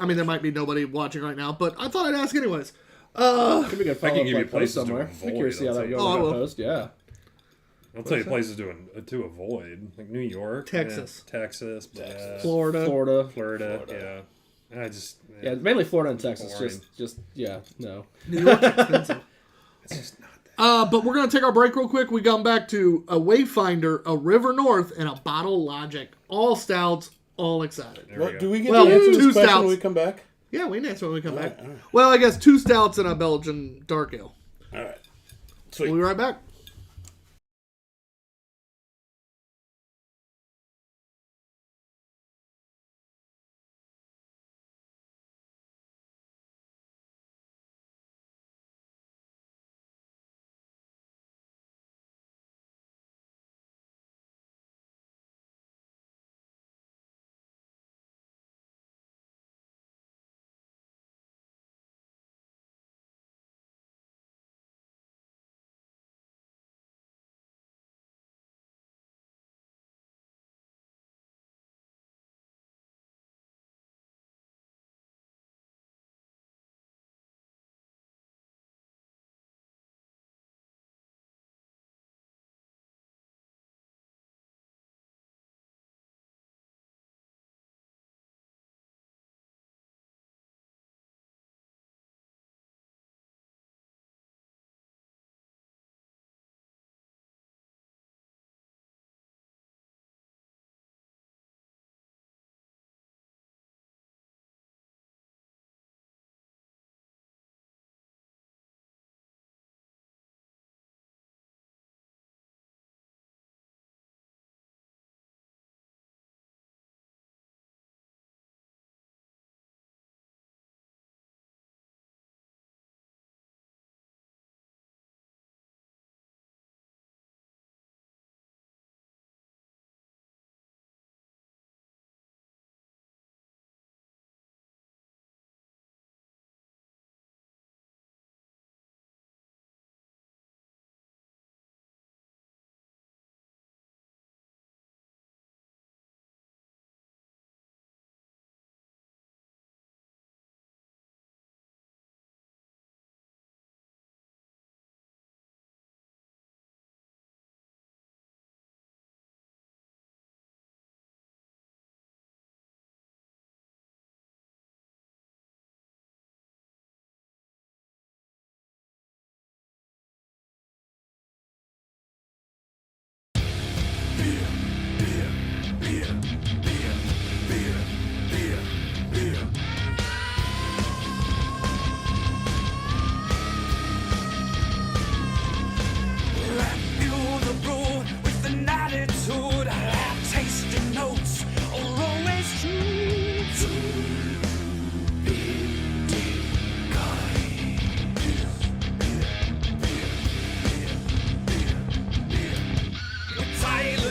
S3: I mean, there might be nobody watching right now, but I thought I'd ask anyways.
S5: Could be a good
S2: I can
S5: follow-up
S2: give you
S5: like, post
S2: places to
S5: somewhere.
S2: avoid,
S5: I'm curious to see how
S2: I'll
S5: that
S2: tell
S5: goes
S3: you.
S5: on
S3: Oh, I
S5: that
S3: will.
S5: post. Yeah.
S2: I'll tell you places to avoid, like New York,
S3: Texas.
S2: Texas,
S3: Florida.
S2: Florida. Yeah.
S5: Yeah, mainly Florida and Texas.
S2: Boring.
S5: No.
S3: New York's expensive.
S2: It's just not that.
S3: But we're going to take our break real quick. We come back to a Wayfinder, a River North, and a Bottle Logic. All stouts, all excited.
S2: There we
S4: Well,
S2: go.
S4: do we get
S3: Well,
S4: to answer
S3: two
S4: this question
S3: stouts.
S4: when we come back?
S3: Yeah, we can answer when we come back.
S4: All right.
S3: Well, I guess 2 stouts and a Belgian dark ale.
S4: All right.
S3: We'll
S4: Sweet.
S3: be right back.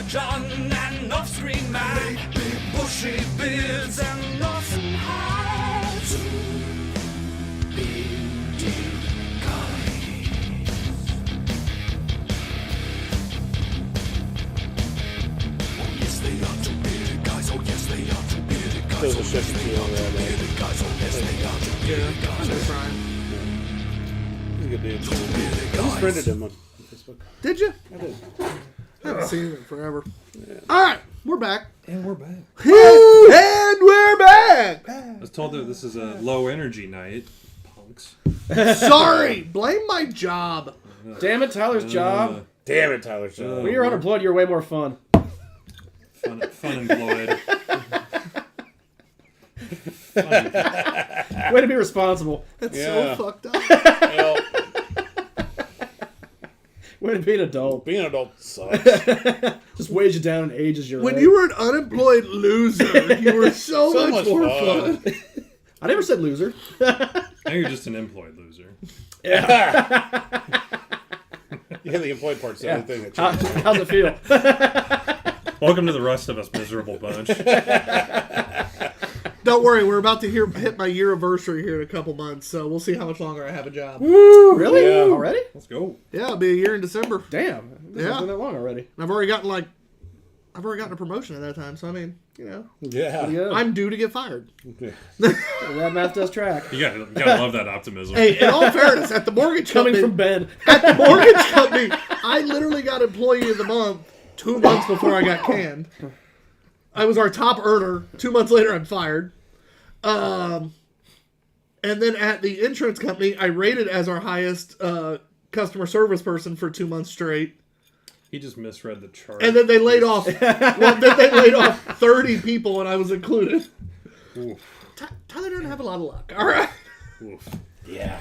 S6: John and off-screen man, bushy beards and awesome hats. Two bearded guys. Oh yes they are two bearded guys. Oh yes they are two bearded guys.
S4: There's a
S6: Oh yes
S4: shift
S6: they
S4: key
S6: are
S4: over
S6: two
S4: there,
S6: bearded guys. Oh yes they are two bearded guys.
S3: That's Ryan.
S4: He's a good dude.
S6: Two bearded
S4: I just
S6: guys.
S4: friended him on Facebook.
S3: Did you?
S4: I did.
S3: I haven't seen it in forever. All right, we're back.
S2: And we're back.
S3: And we're back.
S2: I was told that this is a low energy night. Punks.
S3: Sorry, blame my job.
S5: Damn it, Tyler's job.
S4: Damn it, Tyler. Shaw.
S5: When you're unemployed, you're way more fun.
S2: Fun employed.
S5: Way to be responsible.
S3: That's
S4: Yeah.
S3: so fucked up.
S4: Well,
S5: Way to be an adult.
S4: being an adult sucks.
S5: Just weighs you down and ages your
S3: When
S5: life.
S3: you were an unemployed loser, you were so,
S4: So
S3: much
S4: much
S3: more
S4: fun.
S3: fun.
S5: I never said loser.
S2: Now you're just an employed loser.
S4: Yeah, the employed part's the
S5: Yeah.
S4: only thing that changes.
S5: How's it feel?
S2: Welcome to the rest of us miserable bunch.
S3: Don't worry, we're about to hit my year anniversary here in a couple months, so we'll see how much longer I have a job.
S5: Really?
S4: Yeah.
S5: Already?
S2: Let's go.
S3: Yeah, it'll be a year in December.
S5: Damn. This
S3: Yeah.
S5: has been that long already.
S3: And I've already gotten like I've already gotten a promotion at that time, so I mean,
S4: Yeah.
S5: Yeah.
S3: I'm due to get fired.
S5: That math does track.
S2: You gotta love that optimism.
S3: Hey, in all fairness, at the mortgage
S5: Coming
S3: company,
S5: from Ben.
S3: at the mortgage company, I literally got Employee of the Month 2 months before I got canned. I was our top earner. 2 months later, I'm fired. And then at the insurance company, I rated as our highest customer service person for 2 months straight.
S2: He just misread the chart.
S3: And then they laid off. Then they laid off 30 people, and I was included.
S2: Oof.
S3: Tyler doesn't have a lot of luck. All right.
S2: Oof.
S4: Yeah.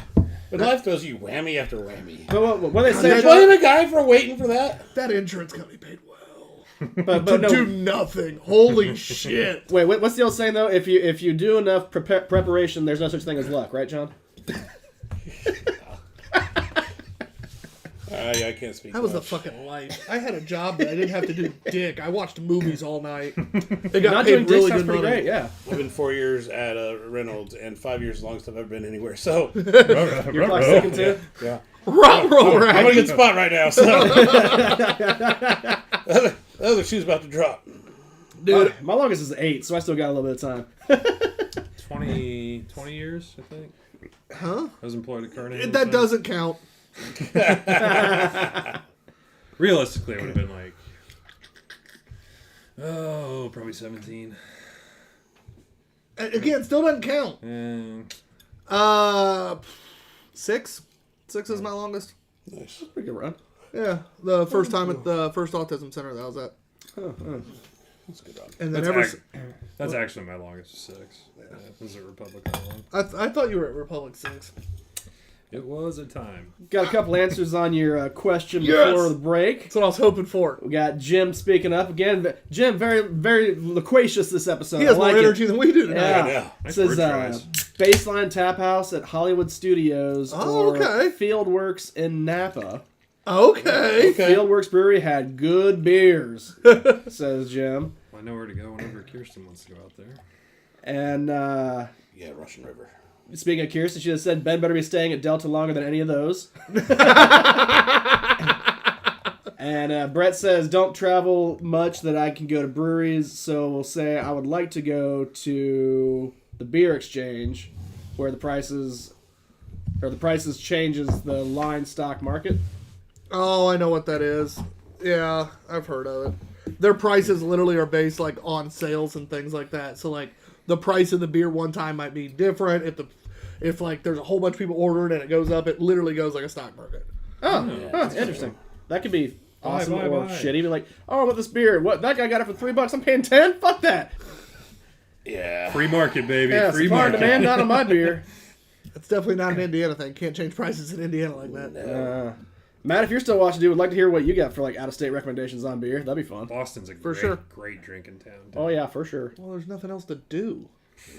S4: But life throws you whammy after whammy.
S5: But what they
S4: Did
S5: say,
S4: you blame a guy for waiting for that?
S3: That insurance company paid well.
S5: but
S3: To
S5: no.
S3: do nothing. Holy shit.
S5: Wait, what's the old saying though? If you do enough preparation, there's no such thing as luck, right, John?
S4: I can't speak.
S3: That was the
S4: much.
S3: fucking life. I had a job that I didn't have to do dick. I watched movies all night. They got
S5: Not
S3: paid
S5: doing dicks
S3: really
S5: sounds
S3: good
S5: pretty
S3: money.
S5: great, yeah.
S4: I've been 4 years at Reynolds and 5 years the longest I've ever been anywhere. So
S5: Your clock's ticking too?
S4: yeah,
S3: Rock roll
S4: I'm in a
S3: rack.
S4: good spot right now. So the other shoe's about to drop.
S3: Dude,
S5: My longest is 8, so I still got a little bit of time.
S2: 20 years, I think.
S3: huh?
S2: I was employed at Carnegie.
S3: That doesn't count.
S2: Realistically, it would have been like, probably 17.
S3: Again, still doesn't count.
S2: And
S3: 6. 6 is my longest.
S4: Nice.
S5: Pretty good run.
S3: Yeah, the first time at the first autism center that was at.
S4: That's a good run.
S3: And then
S2: that's actually my longest, 6. Yeah, this is a Republican one.
S3: I thought you were at Republic 6.
S2: It was a time.
S5: Got a couple answers on your question
S3: Yes!
S5: before the break.
S3: That's what I was hoping for.
S5: We got Jim speaking up again. Jim, very, very loquacious this episode.
S3: He has
S5: I like
S3: more energy than we do tonight.
S5: Yeah.
S4: Yeah.
S5: It
S2: Nice
S5: says
S2: word choice.
S5: Baseline Tap House at Hollywood Studios
S3: Oh,
S5: or
S3: okay.
S5: Fieldworks in Napa.
S3: Okay.
S5: Fieldworks Brewery had good beers, says Jim.
S2: I know where to go whenever Kirsten wants to go out there.
S5: And
S4: Yeah, Russian River.
S5: speaking of Kirsten, she just said Ben better be staying at Delta longer than any of those. And Brett says, don't travel much that I can go to breweries, so we'll say I would like to go to the beer exchange where the prices changes the line stock market.
S3: Oh, I know what that is. Yeah, I've heard of it. Their prices literally are based like on sales and things like that. So like the price of the beer one time might be different. If like there's a whole bunch of people ordering and it goes up, it literally goes like a stock market.
S5: Oh, interesting. That could be awesome
S2: buy.
S5: or shitty. Be like, oh, I want this beer. What? That guy got it for $3. I'm paying 10. Fuck that.
S4: Yeah.
S2: Free market, baby.
S5: Yeah,
S2: Free
S5: supply and
S2: market.
S5: demand not on my beer.
S3: It's definitely not an Indiana thing. Can't change prices in Indiana like that.
S5: Matt, if you're still watching, dude, would like to hear what you got for like out-of-state recommendations on beer. That'd be fun.
S2: Boston's a
S3: For
S2: great,
S3: sure.
S2: great drinking town. Dude.
S5: Oh yeah, for sure.
S3: Well, there's nothing else to do.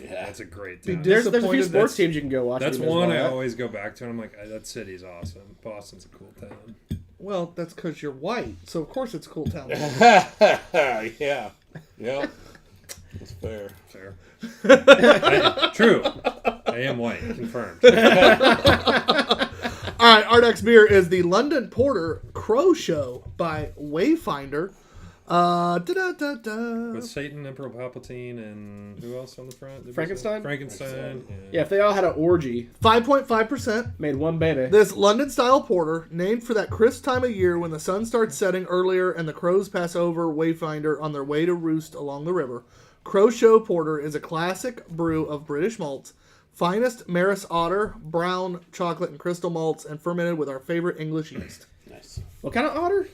S4: Yeah.
S2: That's a great
S3: Be
S2: town.
S5: There's a few
S3: Disappointed
S5: sports
S2: that's-
S5: teams you can go watch.
S2: That's
S5: if you miss
S2: one
S5: all
S2: I
S5: that.
S2: always go back to, and I'm like, that city's awesome. Boston's a cool town.
S3: Well, that's because you're white, so of course it's a cool town.
S4: Yeah. Yep. That's fair.
S2: Fair. True. I am white. Confirmed.
S3: All right, our next beer is the London Porter Crow Show by Wayfinder.
S2: With Satan, Emperor Palpatine, and who else on the front? Did we say?
S5: Frankenstein?
S2: Frankenstein.
S5: Yeah, if they all had an orgy,
S3: 5.5%.
S5: made one baby.
S3: This London-style porter, named for that crisp time of year when the sun starts setting earlier and the crows pass over Wayfinder on their way to roost along the river. Crow Show Porter is a classic brew of British malts, finest Maris Otter, brown, chocolate, and crystal malts, and fermented with our favorite English yeast.
S4: Nice.
S5: What kind of otter?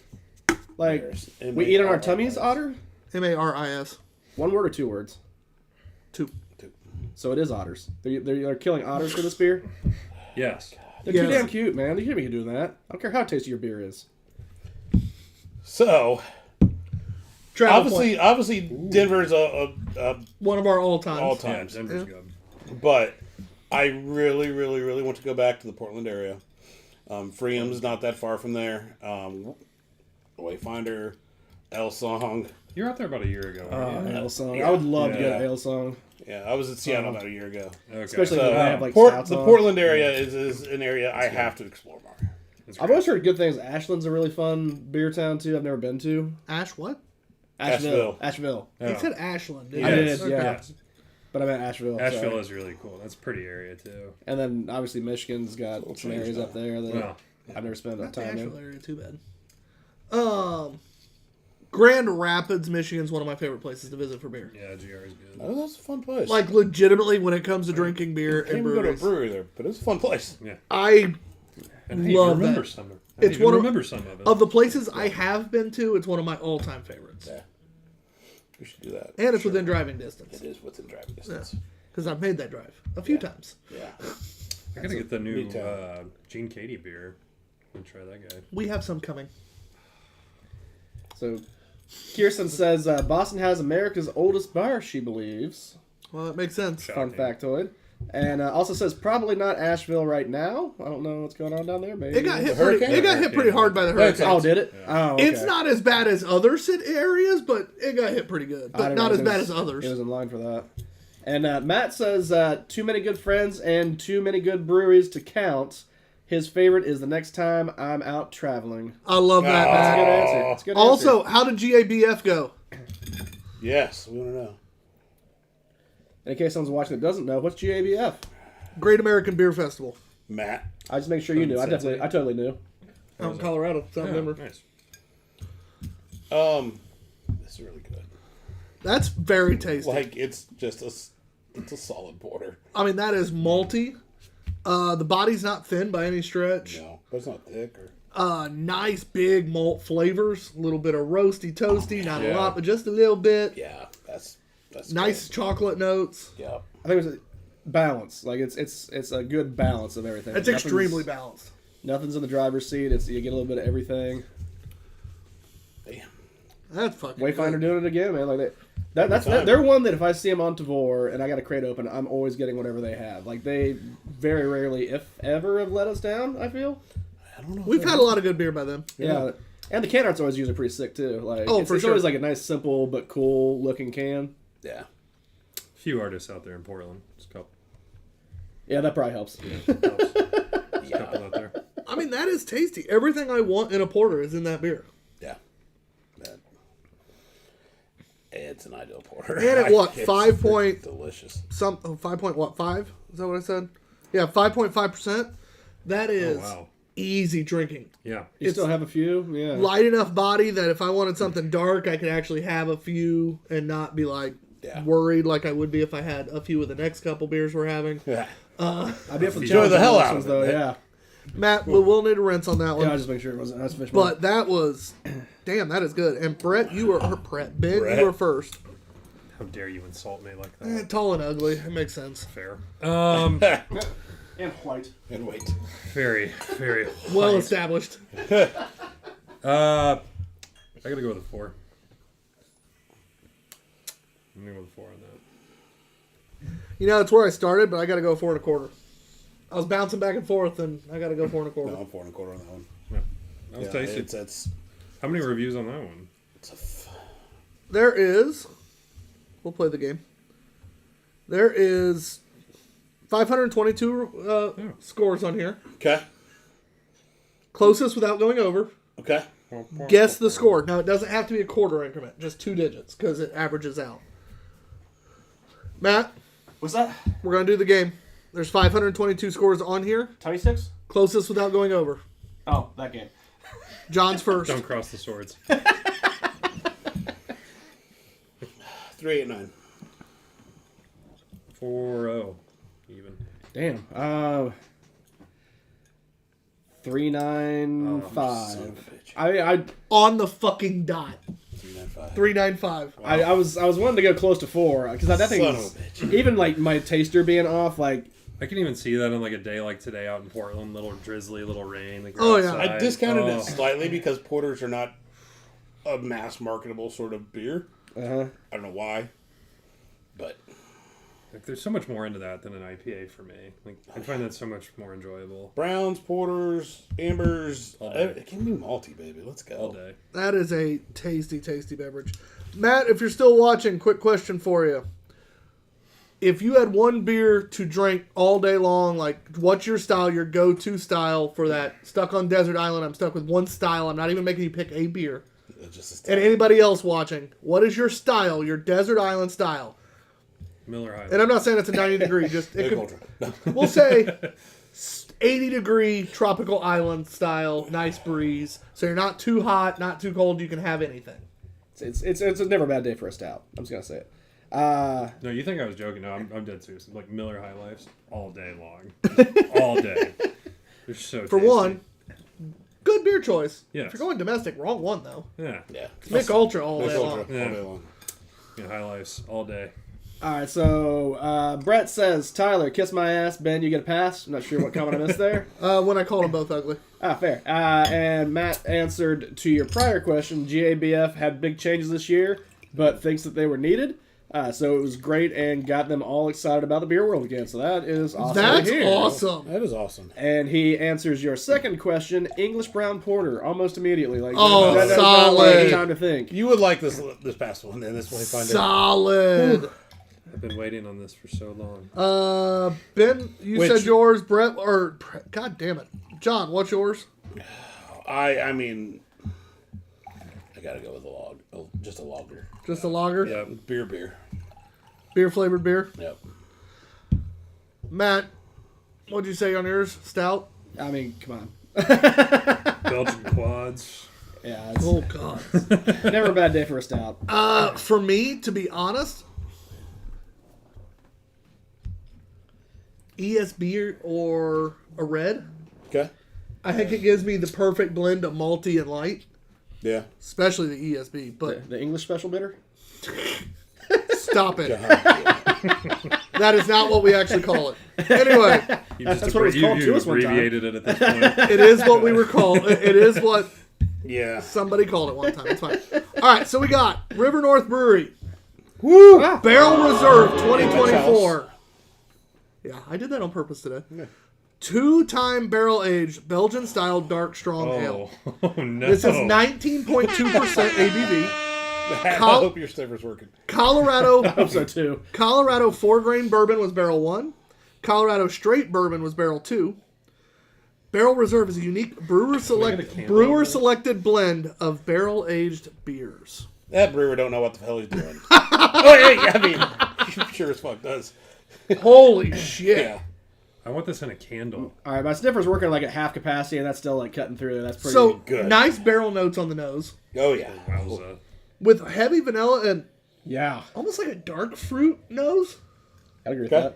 S5: Like,
S4: Maris.
S5: we eat on our tummies otter?
S3: Maris.
S5: One word or 2 words?
S3: 2.
S5: So it is otters. They're killing otters for this beer?
S2: Yes.
S5: They're
S3: Yes.
S5: too damn cute, man. You can't be doing that. I don't care how tasty your beer is.
S4: So
S3: Travel
S4: obviously, Denver's a
S3: one of our all-times.
S4: all
S2: Yeah,
S4: times.
S2: Denver's good.
S4: But I really, really, really want to go back to the Portland area. Freedom's not that far from there. Wayfinder, L Song.
S2: You were out there about a year ago. weren't you?
S5: Ale Song.
S4: Yeah.
S5: I would love to go
S2: Yeah.
S5: to Ale Song.
S4: Yeah, I was at Seattle about a year ago.
S2: Okay.
S5: Especially
S4: So,
S5: when they have like
S4: the
S5: stouts on.
S4: Portland area is an area I have to explore more.
S2: That's
S5: I've
S2: great.
S5: always heard good things. Ashland's a really fun beer town too. I've never been to.
S3: Ash what?
S5: Asheville.
S3: He said Ashland.
S5: I did,
S2: Yes.
S5: yeah.
S2: Yes.
S5: But I meant Asheville.
S2: Asheville
S5: sorry.
S2: is really cool. That's a pretty area too.
S5: And then obviously Michigan's got some
S4: change
S5: areas
S4: now.
S5: up there that
S2: Well,
S5: I've never spent enough
S3: Not the
S5: time
S3: Asheville
S5: in.
S3: area, too bad. Grand Rapids, Michigan's one of my favorite places to visit for beer.
S2: yeah, GR is good.
S4: Oh, that's a fun place.
S3: Like, legitimately, when it comes to drinking beer
S4: can't
S3: and
S4: even go to a
S3: breweries,
S4: brewery there, but it's a fun place.
S3: I
S2: And hey,
S3: love
S2: remember
S3: that.
S2: some of it.
S3: It's one of-
S2: remember some of it.
S3: of the places I have been to, it's one of my all-time favorites.
S4: Yeah. We should do that.
S3: And it's within driving distance.
S4: It is within driving distance.
S3: Because I've made that drive a few times.
S4: Yeah.
S2: I gotta get the new
S4: me too.
S2: Gene Katie beer. I'm gonna try that guy.
S3: We have some coming.
S5: So Kirsten says Boston has America's oldest bar, she believes.
S3: Well, that makes sense.
S5: Fun
S2: Shocking.
S5: factoid. And also says probably not Asheville right now. I don't know what's going on down there. Maybe
S3: It got hit.
S4: hurricane?
S3: It got hit pretty hard by the hurricane.
S5: Oh, did it? Oh, okay.
S3: It's not as bad as other areas, but it got hit pretty good.
S5: I
S3: But
S5: didn't
S3: not
S5: realize
S3: as
S5: it
S3: bad
S5: was-
S3: as others.
S5: It was in line for that. And Matt says too many good friends and too many good breweries to count. His favorite is the next time I'm out traveling.
S3: I love that,
S5: That's a
S3: man.
S5: good answer. That's a good
S3: Also,
S5: answer.
S3: how did GABF go?
S4: Yes, we want to know.
S5: In case someone's watching that doesn't know, what's GABF?
S3: Great American Beer Festival
S4: Matt.
S5: I just make sure you knew. I totally knew.
S3: out in Colorado. South
S2: Yeah,
S3: Denver.
S2: nice.
S4: This is really good.
S3: That's very tasty.
S4: Like, it's just it's a solid porter.
S3: I mean, that is malty. The body's not thin by any stretch.
S4: No, but it's not thick or.
S3: Nice big malt flavors. A little bit of roasty, toasty. Not a
S2: Yeah.
S3: lot, but just a little bit.
S4: Yeah, that's
S3: Nice
S4: good.
S3: chocolate notes.
S4: Yeah.
S5: I think it was a balance. Like it's a good balance of everything.
S3: It's
S5: Nothing's-
S3: extremely balanced.
S5: Nothing's in the driver's seat. It's you get a little bit of everything.
S4: Damn.
S3: That's fucking
S5: Wayfinder
S3: good.
S5: doing it again, man. Like they're one that if I see them on Tavor and I got a crate open, I'm always getting whatever they have. Like they very rarely, if ever, have let us down. I feel.
S4: I don't know.
S3: We've had a lot of good beer by them.
S5: Yeah. And the can art's always usually pretty sick too. Like
S3: Oh,
S5: it's,
S3: for
S5: it's
S3: sure.
S5: always like a nice, simple but cool looking can.
S4: Yeah.
S2: Few artists out there in Portland. Just a couple.
S5: Yeah, that probably helps.
S2: Just a couple out there.
S3: I mean, that is tasty. Everything I want in a porter is in that beer.
S4: Yeah. That. It's an ideal porter.
S3: And at what,
S4: It's
S3: 5 point-
S4: delicious.
S3: 5 point what? 5? Is that what I said? Yeah, 5.5%. That is
S2: wow.
S3: easy drinking.
S2: Yeah.
S5: You still have a few, yeah.
S3: Light enough body that if I wanted something dark, I could actually have a few and not be like
S4: Yeah.
S3: worried like I would be if I had a few of the next couple beers we're having.
S4: Yeah.
S5: I'd be up for the
S4: Enjoy
S5: challenge
S4: the
S5: on
S4: hell
S5: those
S4: out
S5: ones,
S4: of it,
S5: though.
S4: man.
S5: Yeah.
S3: Matt, we'll need a rinse on that one.
S5: Yeah, I just make sure it wasn't. That's fish.
S3: But that was, damn, that is good. And Brett, Ben,
S4: Brett.
S3: you were first.
S2: How dare you insult me like that?
S3: Tall and ugly, it makes sense.
S2: Fair.
S5: and white.
S4: And wait.
S2: Very, very.
S3: Well
S2: white.
S3: established.
S2: I gotta go with a 4. I'm gonna go with a 4 on that.
S3: You know, it's where I started, but I got to go 4 1/4. I was bouncing back and forth, and I got to go 4 1/4.
S4: No, I'm 4 1/4 on that one.
S2: Yeah. That was tasty.
S4: It's
S2: How many reviews on that one?
S3: There is, we'll play the game. There is 522 scores on here.
S4: okay.
S3: Closest without going over.
S4: Okay.
S3: Guess the score. Now, it doesn't have to be a quarter increment, just 2 digits, because it averages out. Matt,
S5: What's that?
S3: we're going to do the game. There's 522 scores on here.
S5: 26?
S3: Closest without going over.
S5: Oh, that game.
S3: John's first.
S2: Don't cross the swords.
S4: 389.
S2: 4-0. Even.
S5: Damn. 395.
S4: Son of a bitch.
S5: I
S3: On the fucking dot.
S4: 395.
S3: 395.
S5: I was wanting to go close to 4 because that thing
S4: Son
S5: was,
S4: of a bitch.
S5: even like my taster being off. Like
S2: I can even see that on like a day like today out in Portland. Little drizzly, little rain. Like
S3: Oh, yeah.
S2: outside.
S4: I discounted
S2: Oh.
S4: it slightly because porters are not a mass marketable sort of beer. I don't know why, but
S2: Like, there's so much more into that than an IPA for me. Like, I find that so much more enjoyable
S4: browns, porters, ambers,
S2: All day.
S4: it can be malty, baby. Let's go.
S2: all day.
S3: That is a tasty, tasty beverage. Matt, if you're still watching, quick question for you. If you had one beer to drink all day long, like, what's your style, your go-to style for that? Stuck on Desert Island, I'm stuck with one style. I'm not even making you pick a beer.
S4: It's just
S3: And anybody else watching, what is your style, your desert island style?
S2: Miller High.
S3: And I'm not saying it's a 90 degree, just it
S4: Big
S3: could,
S4: Ultra.
S3: we'll say 80 degree tropical island style, nice breeze. So you're not too hot, not too cold. You can have anything.
S5: It's never a bad day for a stout. I'm just gonna say it.
S2: No, you think I was joking? No, I'm dead serious. Like Miller High Lifes all day long, all day. They're so
S3: For
S2: tasty.
S3: one, good beer choice.
S2: Yes.
S3: If you're going domestic, wrong one though.
S2: Yeah,
S4: Yeah.
S3: Mick Ultra all
S4: Big
S3: day
S4: Ultra
S3: long.
S2: Yeah.
S4: all day long.
S2: yeah, High Lifes all day.
S5: All right, so Brett says, Tyler, kiss my ass. Ben, you get a pass. I'm not sure what comment I missed there.
S3: When I called them both ugly.
S5: Fair. And Matt answered to your prior question, GABF had big changes this year, but thinks that they were needed. So it was great and got them all excited about the beer world again. So that is awesome.
S3: That's
S5: to hear.
S3: awesome.
S4: That is awesome.
S5: And he answers your second question, English brown porter, almost immediately. Like
S3: Oh,
S5: that's not
S3: solid.
S5: any time to think.
S4: You would like this past one, and this way find it.
S3: Solid.
S2: I've been waiting on this for so long.
S3: Ben, you
S4: Which-
S3: said yours. Brett, or God damn it, John, what's yours?
S4: I mean, I gotta go with a log, just a lager.
S3: Just a lager,
S2: Yeah,
S4: Beer.
S3: beer flavored beer.
S4: Yep.
S3: Matt, what'd you say on yours? Stout.
S5: I mean, come on.
S2: Belgian quads.
S5: Yeah, it's
S3: Oh God.
S5: never a bad day for a stout.
S3: For me, to be honest, ESB or a red.
S4: Okay.
S3: I think it gives me the perfect blend of malty and light,
S4: Yeah.
S3: especially the ESB. But
S5: The English special bitter?
S3: stop it. That is not what we actually call it. Anyway,
S2: You just
S5: That's what it was called to us one time.
S2: abbreviated it at this point.
S3: it is what we were called. It is what
S4: Yeah.
S3: somebody called it one time. It's fine. All right, so we got River North Brewery.
S4: Woo!
S3: Barrel Reserve 2024. Yeah, I did that on purpose today. 2-time barrel aged Belgian style dark strong ale.
S2: Oh no!
S3: This is 19.2% ABV.
S4: I hope your stiffer's working.
S3: Colorado
S5: Hope so too.
S3: Colorado 4-grain bourbon was barrel 1. Colorado straight bourbon was barrel 2. Barrel Reserve is a unique brewer selected blend of barrel aged beers.
S4: That brewer don't know what the hell he's doing. Oh, yeah, I mean, he sure as fuck does.
S3: Holy shit.
S4: Yeah.
S2: I want this in a candle.
S5: All right, my sniffer's working like at half capacity, and that's still like cutting through. That's pretty
S3: So
S4: good.
S3: nice barrel notes on the nose
S4: Oh, yeah.
S2: Wowza.
S3: with heavy vanilla and
S5: yeah.
S3: almost like a dark fruit nose.
S5: I'd agree with
S4: Okay.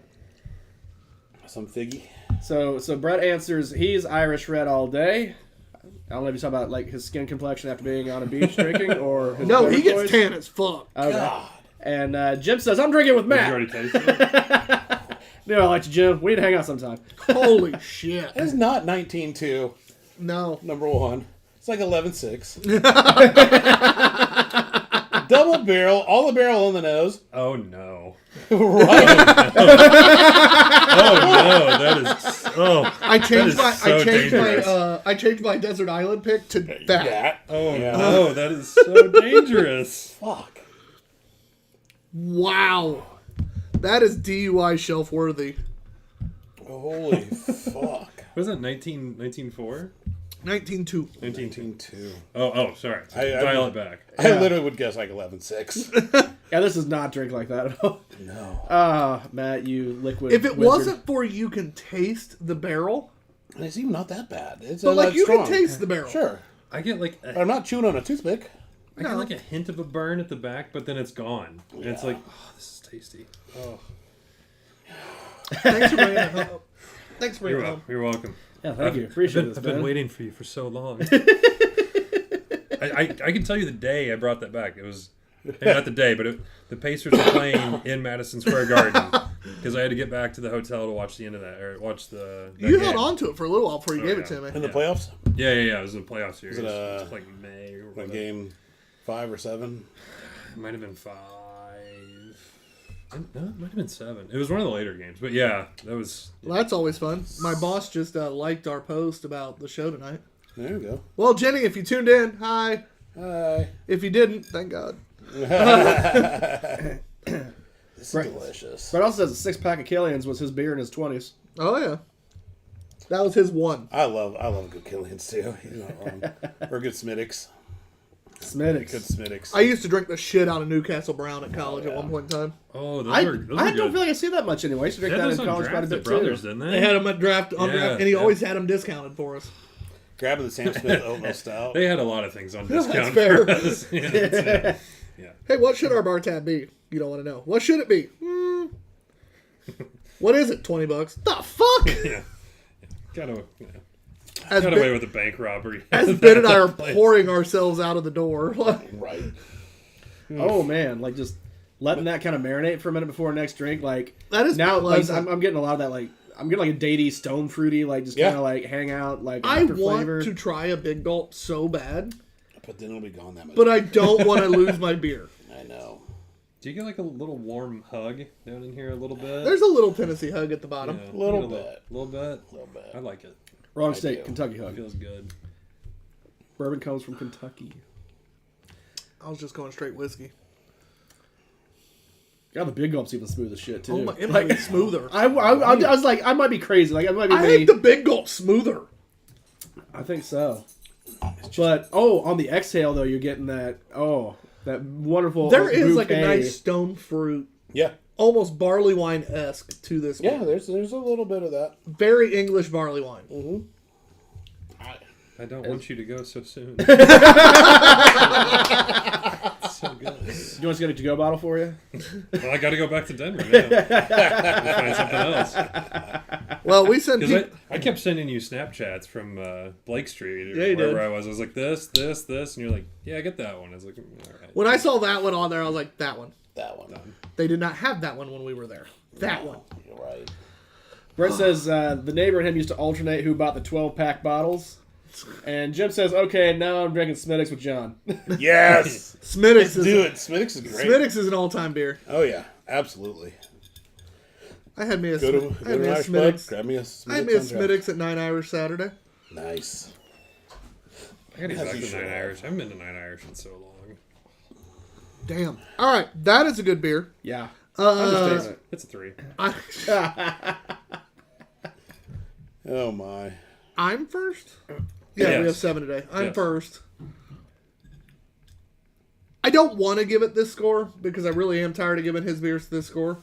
S5: that.
S4: Some figgy.
S5: So Brett answers he's Irish red all day. I don't know if he's talking about like his skin complexion after being on a beach drinking or his
S3: No, he
S5: flavor
S3: gets
S5: choice.
S3: tan as fuck.
S5: Okay.
S4: God.
S5: And Jim says I'm drinking with
S2: Did you
S5: Matt.
S2: already taste it?
S5: No, I like you, Jim. We need to hang out sometime.
S3: Holy shit.
S4: It's not 19.2,
S3: No.
S4: number one. It's like 11.6. Double barrel, all the barrel on the nose.
S2: Oh no!
S4: Right.
S2: Oh no! That is
S3: I changed
S2: That is so dangerous.
S3: I changed my desert island pick to that.
S4: That.
S2: Oh
S4: Yeah.
S2: no! That is so dangerous.
S4: Fuck.
S3: Wow. That is DUI shelf worthy.
S4: Holy fuck.
S2: Was that 1904?
S3: 19.2.
S4: 19.2.
S2: Oh, sorry.
S4: I-
S2: Dial it back.
S4: I literally would guess like 11.6.
S5: Yeah, this does not drink like that at all.
S4: No.
S5: Matt, you liquid.
S3: If it
S5: wizard.
S3: wasn't for you can taste the barrel,
S4: And it's even not that bad. It's
S3: but like you
S4: strong.
S3: can taste the barrel.
S4: Sure.
S2: I get like
S4: But I'm not chewing on a toothpick.
S2: I get like a hint of a burn at the back, but then it's gone. And it's like, oh, this is tasty. Oh,
S3: Thanks for bringing it up. Thanks for bringing it up.
S2: You're welcome.
S5: Yeah, thank you. Appreciate
S2: I've
S5: this,
S2: been
S5: man.
S2: waiting for you for so long. I can tell you the day I brought that back. It was not the day, but the Pacers were playing in Madison Square Garden because I had to get back to the hotel to watch the end of that or watch the.
S3: You
S2: that
S3: held
S2: game.
S3: on to it for a little while before you
S2: Oh,
S3: gave
S2: yeah.
S3: it to me.
S4: In the playoffs?
S2: Yeah. It was a playoff series.
S4: it,
S2: It was like May or
S4: Like
S2: whatever.
S4: game 5 or 7?
S2: It might have been 5. No, it might have been 7. It was one of the later games, but yeah, that was.
S3: Well, that's always fun. My boss just liked our post about the show tonight.
S4: There we go.
S3: Well, Jenny, if you tuned in, hi.
S4: Hi.
S3: If you didn't, thank God.
S4: This is delicious.
S5: Brett also says a 6-pack of Killian's was his beer in his 20s.
S3: Oh yeah, that was his one.
S4: I love good Killians too. You're not wrong. Or good Smittix.
S5: Smittix.
S4: Good Smittix.
S3: I used to drink the shit out of Newcastle Brown at college at one point in time.
S2: Oh, those
S5: I
S2: are
S5: don't
S2: good.
S5: feel like I see that much anyway. I used to drink
S2: They had
S5: that in
S2: those on
S5: college quite a
S2: draft
S5: bit
S2: at Brothers,
S5: too.
S2: didn't they?
S3: They had them at draft, on
S2: Yeah,
S3: draft, and he
S2: yeah.
S3: always had them discounted for us.
S4: Grabbing the Sam Smith oatmeal stout.
S2: They had a lot of things on
S3: That's
S2: discount.
S3: fair.
S2: For us. Yeah, that's it. Yeah.
S3: Hey, what should our bar tab be? You don't want to know. What should it be? What is it? $20? The fuck?
S2: Yeah. Got
S3: As
S2: away
S3: Ben,
S2: with a bank robbery.
S3: as Ben and I are pouring ourselves out of the door.
S4: Right.
S5: Oh man, like just letting that kind of marinate for a minute before our next drink. Like
S3: That is
S5: now, like
S3: pleasant.
S5: I'm getting a lot of that. Like I'm getting like a datey, stone fruity, like just
S4: Yeah.
S5: kind of like hang out, like
S3: I
S5: after
S3: want
S5: flavor.
S3: to try a big gulp so bad,
S4: But then it'll be gone that much.
S3: but I don't want to lose my beer.
S4: I know.
S2: Do you get like a little warm hug down in here a little bit?
S3: There's a little Tennessee hug at the bottom.
S2: Yeah,
S4: Little
S2: you get
S4: bit.
S2: A little bit.
S4: A little bit.
S2: I like it.
S5: Wrong
S4: I
S5: state,
S4: do.
S5: Kentucky
S2: It
S5: hug.
S2: feels good.
S5: Bourbon comes from Kentucky.
S3: I was just going straight whiskey.
S5: God, the big gulp's even smooth as shit too.
S3: Oh my, it might be smoother.
S5: I was like, I might be crazy. Like, I might be.
S3: I
S5: me.
S3: think the big gulp smoother.
S5: I think so. But on the exhale though, you're getting that that wonderful.
S3: There is like a
S5: bouquet.
S3: nice stone fruit,
S4: Yeah.
S3: almost barley wine-esque to this.
S4: Yeah,
S3: beer.
S4: there's a little bit of that.
S3: Very English barley wine.
S2: I don't want you to go so soon. It's so good.
S5: Do you want us to get a to-go bottle for you?
S2: Well, I got to go back to Denver now. Find something else.
S3: Well, we sent
S2: Because
S3: people.
S2: I kept sending you Snapchats from Blake Street or
S3: Yeah, you
S2: wherever
S3: did.
S2: I was. I was like, this, and you're like, yeah, I get that one. I was like, all right.
S3: When I saw that one on there, I was like, that one.
S4: That one.
S3: They did not have that one when we were there. That one.
S4: You're right.
S5: Brett says the neighbor and him used to alternate who bought the 12-pack bottles. And Jim says, okay, now I'm drinking Smittix with John.
S4: Yes.
S3: Smittix
S4: Let's
S3: is
S4: do it. Smittix is great.
S3: Smittix is an all-time beer.
S4: Oh yeah, absolutely.
S3: I had me a,
S4: Go to
S3: I had me a
S4: Irish pub,
S3: Smittix.
S4: grab me a Smittix.
S3: I had me a
S4: on draft.
S3: Smittix at 9 Irish Saturday.
S4: Nice.
S2: I got to
S4: As
S2: get back
S4: you
S2: to
S4: should
S2: Nine
S4: have.
S2: Irish. I haven't been to Nine Irish in so long.
S3: Damn. All right, that is a good beer.
S5: Yeah.
S3: Uh,
S2: It's a 3.
S4: Oh my.
S3: I'm first? Yeah, we
S2: Yes.
S3: have 7 today. I'm
S2: Yes.
S3: first. I don't want to give it this score because I really am tired of giving his beers this score.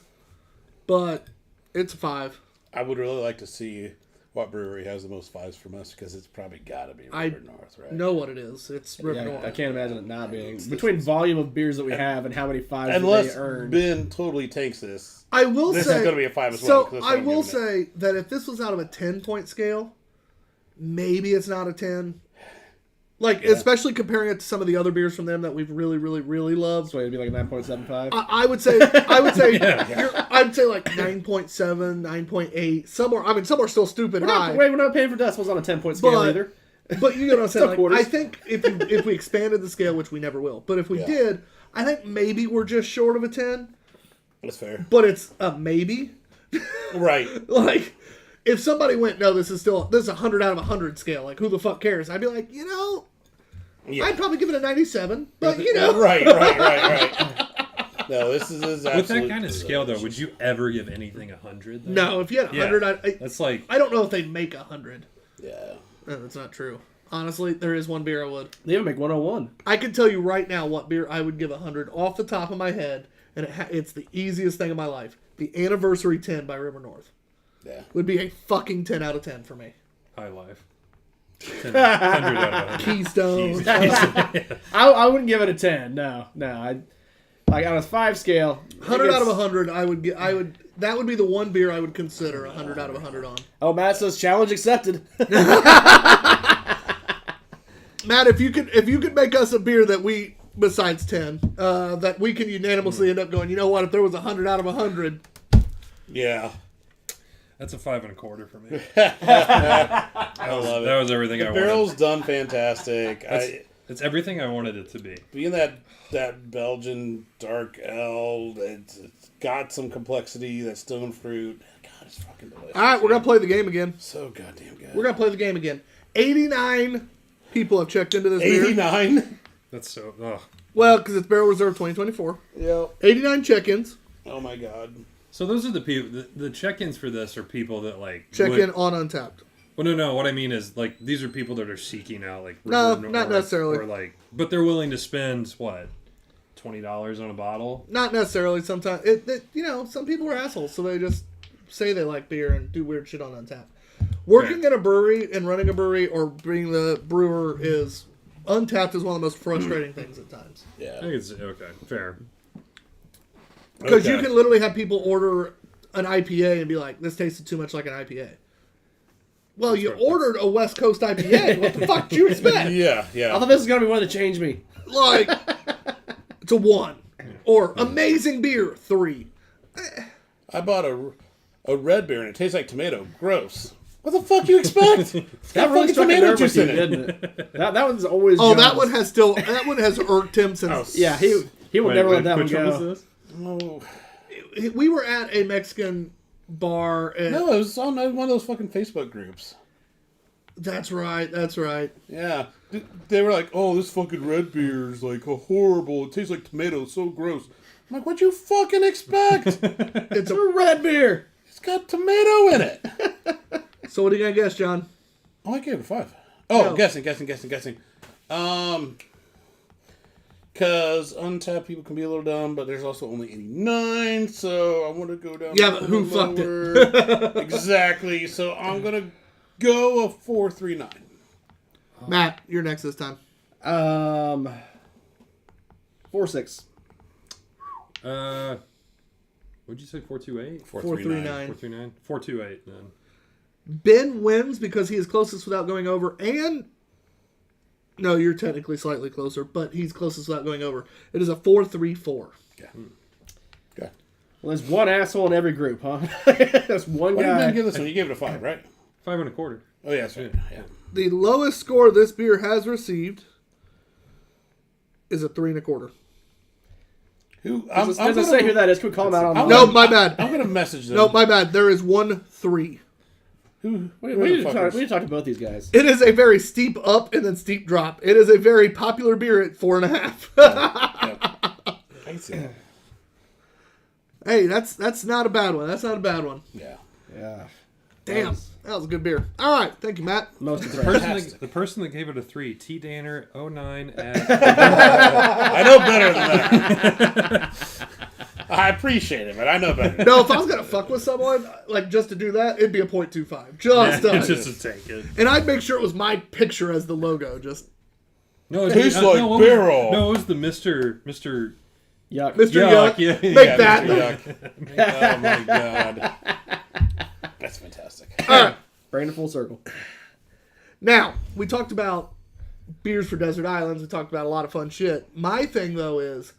S3: But it's a 5.
S4: I would really like to see what brewery has the most 5s from us because it's probably got to be
S3: I
S4: River North, right?
S3: Know what it is. It's River
S5: Yeah,
S3: North.
S5: I can't imagine it not being. Between volume of beers that we have and how many fives
S4: Unless
S5: they earned.
S4: Ben totally tanks this.
S3: I will
S4: This
S3: say
S4: is going to be a 5 as well.
S3: So
S4: 'cause that's
S3: I
S4: what I'm
S3: will
S4: giving it.
S3: say that if this was out of a 10-point scale, maybe it's not a 10. Like, especially comparing it to some of the other beers from them that we've really, really, really loved.
S5: So it'd be like a 9.75.
S3: I would say I'd say like 9.7, 9.8, somewhere. I mean, some are still stupid high.
S5: We're not paying for decimals on a 10-point scale
S3: But-
S5: either.
S3: But you know what I'm saying?
S5: Still
S3: Like,
S5: quarters.
S3: I think if we expanded the scale, which we never will, but if we did, I think maybe we're just short of a 10.
S4: That's fair.
S3: But it's a maybe.
S4: Right.
S3: Like, if somebody went, no, this is a 100 out of 100 scale. Like, who the fuck cares? I'd be like,
S4: Yeah.
S3: I'd probably give it a 97. But you know,
S4: Right. No, this is
S2: With
S4: absolute
S2: that kind of scale, though, would you ever give anything 100? Though?
S3: no, if you had 100,
S2: That's like,
S3: I don't know if they'd make 100.
S4: Yeah.
S3: No, that's not true. Honestly, there is one beer I would.
S5: They even make 101.
S3: I can tell you right now what beer I would give 100 off the top of my head, and it's the easiest thing in my life. The Anniversary 10 by River North
S4: Yeah.
S3: would be a fucking 10 out of 10 for me.
S2: high life. 100 out of 100.
S3: Keystone.
S5: I wouldn't give it a 10. No. I like on a 5 scale.
S3: 100 out of 100, I would get. That would be the one beer I would consider 100 out of 100 on.
S5: Oh, Matt says challenge accepted.
S3: Matt, if you could make us a beer that we besides 10 that we can unanimously end up going, you know what? If there was 100 out of 100,
S4: Yeah.
S2: That's a 5 1/4 for me.
S4: I love it.
S2: That was everything
S4: The
S2: I
S4: barrel's
S2: wanted.
S4: done fantastic.
S2: It's everything I wanted it to be.
S4: Being that Belgian dark ale, it's got some complexity, that stone fruit. God, it's fucking delicious.
S3: all right, we're gonna play the game again.
S4: So goddamn good.
S3: We're gonna play the game again. 89 people have checked into this beer.
S4: 89.
S2: That's so. Oh.
S3: Well, because it's Barrel Reserve 2024.
S4: Yep.
S3: 89 check-ins.
S4: Oh my god.
S2: So those are the people. The check-ins for this are people that like
S3: Check
S2: would-
S3: in on Untapped.
S2: Well, no. What I mean is, like, these are people that are seeking out, like,
S3: No,
S2: river-
S3: not
S2: or,
S3: necessarily.
S2: or like, but they're willing to spend what, $20 on a bottle.
S3: Not necessarily. Sometimes some people are assholes, so they just say they like beer and do weird shit on Untappd. Working in a brewery and running a brewery or being the brewer is Untappd is one of the most frustrating things at times.
S2: I
S4: Yeah.
S2: think it's okay, fair.
S3: Because you
S4: Okay.
S3: can literally have people order an IPA and be like, "This tasted too much like an IPA." Well, you ordered a West Coast IPA. What the fuck did you expect?
S4: Yeah.
S5: I thought this was gonna be one to change me.
S3: Like, it's a 1. Or amazing beer, 3.
S4: I bought a red beer and it tastes like tomato. Gross. What the fuck you expect? It's got
S5: That really
S4: fucking
S5: struck a
S4: tomato
S5: nerve with
S4: juice
S5: you,
S4: in it.
S5: didn't it? That one's always.
S3: Oh,
S5: jealous.
S3: that one has irked him since.
S5: Yeah, he will never let that one
S2: which one
S5: go.
S2: was this?
S4: Oh.
S3: We were at a Mexican bar. And
S4: No, it was on one of those fucking Facebook groups.
S3: That's right. That's right.
S4: Yeah. They were like, oh, this fucking red beer is like horrible. It tastes like tomato. It's so gross. I'm like, what'd you fucking expect?
S3: It's
S5: A red beer.
S4: It's got tomato in it.
S3: So what are you gonna guess, John?
S4: Oh, I gave it a 5. Oh,
S3: No.
S4: guessing. Because Untappd people can be a little dumb, but there's also only 89, so I want to go down.
S3: Yeah,
S4: a
S3: but who
S4: little
S3: fucked it?
S4: lower. Exactly. So I'm gonna go a 4.39.
S3: Matt, you're next this time.
S5: 4.6.
S2: What'd you say? 428?
S3: 439.
S2: 439? 428 then.
S3: Ben wins because he is closest without going over, and no, you're technically slightly closer, but he's closest without going over. It is a 4-3-4.
S4: Okay. Okay.
S5: Well, there's one asshole in every group, huh? There's one
S4: What did
S5: guy.
S4: Ben give this one? You gave it a 5, right?
S2: 5 1/4.
S4: Oh, yeah, that's right. Yeah.
S3: The lowest score this beer has received is a 3 1/4.
S4: Who?
S5: Doesn't say who that is. Can we call him out on
S4: I'm
S5: the...
S3: No, my bad.
S4: I'm gonna message them.
S3: No, my bad. There is 1-3.
S4: Who?
S5: We need to talk to both these guys.
S3: It is a very steep up and then steep drop. It is a very popular beer at 4.5.
S4: I can see that.
S3: Hey, that's not a bad one. That's not a bad one.
S4: Yeah.
S5: Yeah.
S3: Damn, that was a good beer. All right, thank you, Matt.
S5: Most of the
S2: The person that gave it a 3, T Danner 09 at
S4: I know better than that. I appreciate it, but I know better.
S3: No, if I was gonna fuck with someone, like just to do that, it'd be a 0.25. Just
S2: to take it.
S3: and I'd make sure it was my picture as the logo. Just
S2: No,
S4: Tastes like
S2: what was-
S4: barrel.
S2: No, it was the Mr.
S5: Yuck.
S3: Mr.
S2: Yuck,
S3: Yuck,
S2: yeah,
S3: make
S2: yeah,
S3: that.
S4: Yuck. Oh my god. That's fantastic.
S3: All right.
S5: Bring it full circle.
S3: Now we talked about beers for desert islands. We talked about a lot of fun shit. My thing though is,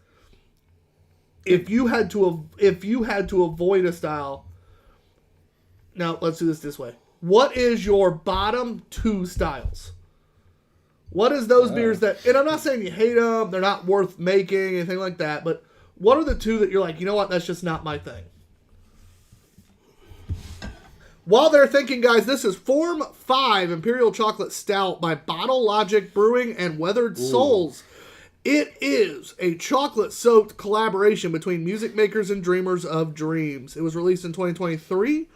S3: if you had to avoid a style. Now let's do this way. What is your bottom 2 styles? What is those beers that? And I'm not saying you hate them. They're not worth making, anything like that. But what are the 2 that you're like, you know what? That's just not my thing. While they're thinking, guys, this is Form 5 Imperial Chocolate Stout by Bottle Logic Brewing and Weathered Souls. It is a chocolate-soaked collaboration between music makers and dreamers of dreams. It was released in 2023.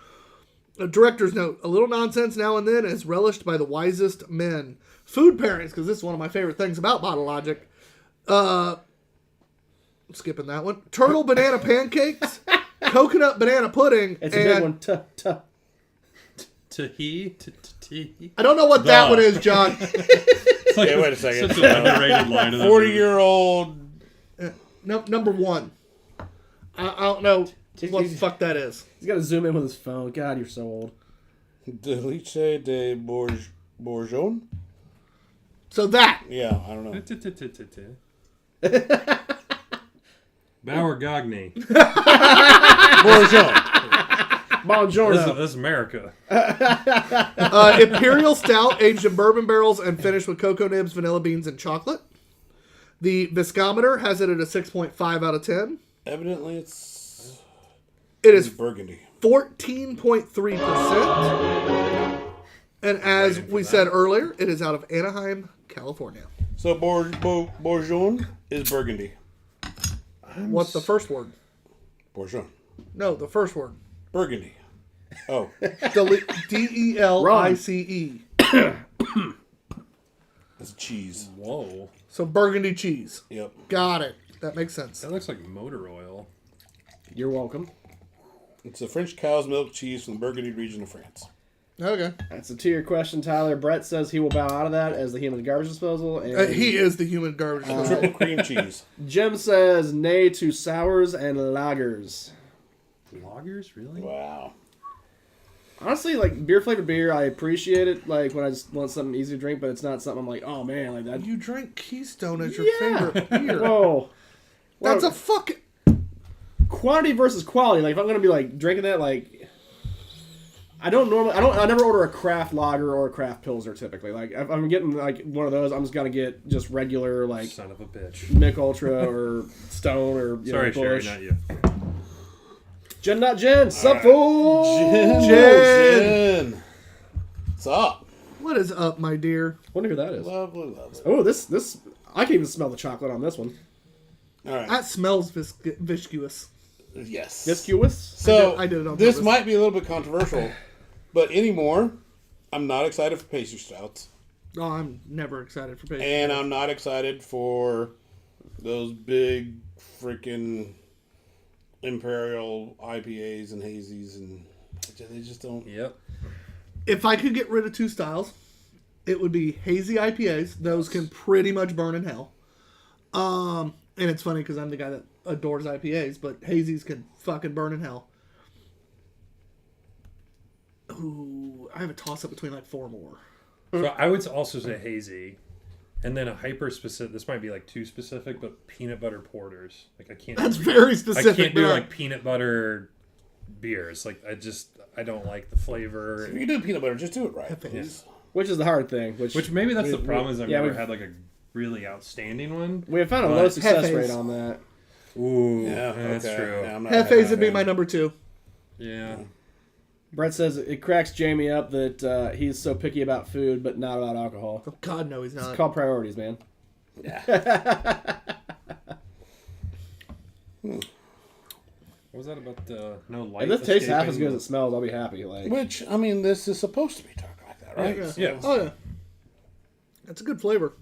S3: A director's note, a little nonsense now and then is relished by the wisest men. Food pairings, because this is one of my favorite things about Bottle Logic. Skipping that one. Turtle banana pancakes, coconut banana pudding,
S5: It's a
S3: and
S5: big one.
S2: T.
S3: I don't know what that one is, John.
S2: It's like
S4: Yeah, wait a second.
S2: Such an underrated line of that
S4: 40-year-old.
S3: Number 1. I don't know what the fuck that is.
S5: He's got to zoom in with his phone. God, you're so old.
S4: Delice de Bourgeon?
S3: So that.
S4: Yeah, I don't know.
S2: Bauer Gagny.
S4: Bourgeon.
S5: Buongiorno.
S2: This is America.
S3: Imperial Stout, aged in bourbon barrels and finished with cocoa nibs, vanilla beans, and chocolate. The Viscometer has it at a 6.5 out of 10.
S4: Evidently, it's
S3: It is
S4: Burgundy.
S3: 14.3%. And as we said earlier, it is out of Anaheim, California.
S4: So Bourgeon is Burgundy.
S3: What's the first word?
S4: Bourgeon.
S3: No, the first word.
S4: Burgundy. Oh,
S3: Delice.
S4: it's cheese.
S2: Whoa.
S3: So burgundy cheese.
S4: Yep.
S3: Got it. That makes sense.
S2: That looks like motor oil.
S5: You're welcome.
S4: It's a French cow's milk cheese from the Burgundy region of France.
S3: Okay.
S5: That's a 2-year question, Tyler. Brett says he will bow out of that as the human garbage disposal. And
S3: He is the human garbage.
S4: Triple cream cheese.
S5: Jim says nay to sours and lagers.
S2: Loggers, really?
S4: Wow.
S5: Honestly, like beer-flavored beer, I appreciate it. Like when I just want something easy to drink, but it's not something I'm like, oh man, like that.
S3: You drink Keystone as your
S5: Yeah.
S3: favorite beer.
S5: Whoa.
S3: That's
S5: Whoa.
S3: a fucking...
S5: Quantity versus quality. Like if I'm gonna be like drinking that, like I never order a craft lager or a craft pilsner typically. Like if I'm getting like one of those, I'm just gonna get just regular like
S2: Son of a bitch.
S5: Mick Ultra or Stone or
S2: Sorry, Sherry,
S5: Busch.
S2: not you.
S5: Jen, not Jen. Sup, fool?
S3: Jen.
S4: What's up?
S3: What is up, my dear?
S5: Wonder who that is.
S4: Lovely, lovely.
S5: Oh, this I can even smell the chocolate on this one.
S4: All right.
S3: That smells viscous.
S4: Yes.
S5: Viscuous.
S4: So
S3: I did it on
S4: this
S3: purpose.
S4: might be a little bit controversial, but anymore, I'm not excited for pastry stouts,
S3: Oh, I'm never excited for pastry.
S4: and I'm not excited for those big freaking imperial IPAs and hazies, and they just don't.
S2: Yep.
S3: If I could get rid of two styles, it would be hazy IPAs. Those can pretty much burn in hell. And it's funny because I'm the guy that adores IPAs, but hazies can fucking burn in hell. Ooh, I have a toss up between like 4 more.
S2: So I would also say hazy, and then a hyper specific. This might be like too specific, but peanut butter porters. Like I can't.
S3: That's very
S2: I
S3: specific.
S2: can't do
S3: but
S2: like peanut butter beers. Like I don't like the flavor.
S4: If you do peanut butter, just do it right.
S3: Please.
S5: Which is the hard thing. Which
S2: Maybe that's the problem is I've
S5: yeah,
S2: never
S5: we've-
S2: had like a really outstanding one.
S5: we have found a
S2: But-
S5: low success
S3: Hefes.
S5: rate on that.
S2: Ooh,
S4: Yeah,
S2: that's
S4: okay.
S2: true.
S4: Yeah, I'm not
S3: Hefes would be
S4: fan.
S3: my number 2.
S2: Yeah.
S5: Brett says it cracks Jamie up that he's so picky about food, but not about alcohol.
S3: Oh, God, no, he's
S5: It's
S3: not.
S5: called priorities, man.
S2: What was that about? No light.
S5: If this tastes half
S2: escaping
S5: as good as
S2: the-
S5: it smells, I'll be happy. Like
S4: Which, I mean, this is supposed to be talking like that, right?
S3: Yeah.
S4: So-
S2: Yeah.
S3: Oh, yeah. That's a good flavor.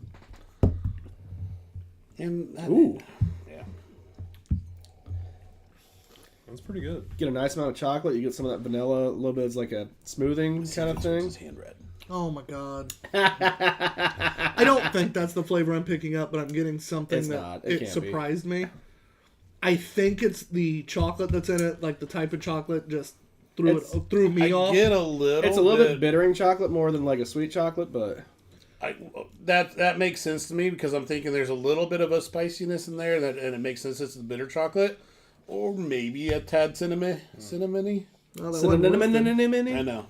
S4: And
S5: ooh,
S4: yeah.
S2: That's pretty good.
S5: get a nice amount of chocolate. You get some of that vanilla, a little bit as like a smoothing kind of thing.
S4: His hand red.
S3: Oh, my God. I don't think that's the flavor I'm picking up, but I'm getting something
S5: It's
S3: that
S5: not. It
S3: it
S5: can't
S3: surprised me. I think it's the chocolate that's in it, like the type of chocolate just threw me
S4: I
S3: off.
S4: get a little.
S5: It's a little bit bittering chocolate more than like a sweet chocolate, but
S4: That makes sense to me because I'm thinking there's a little bit of a spiciness in there, and it makes sense it's the bitter chocolate, or maybe a tad cinnamony.
S3: Oh, that wasn't roasted.
S4: I know.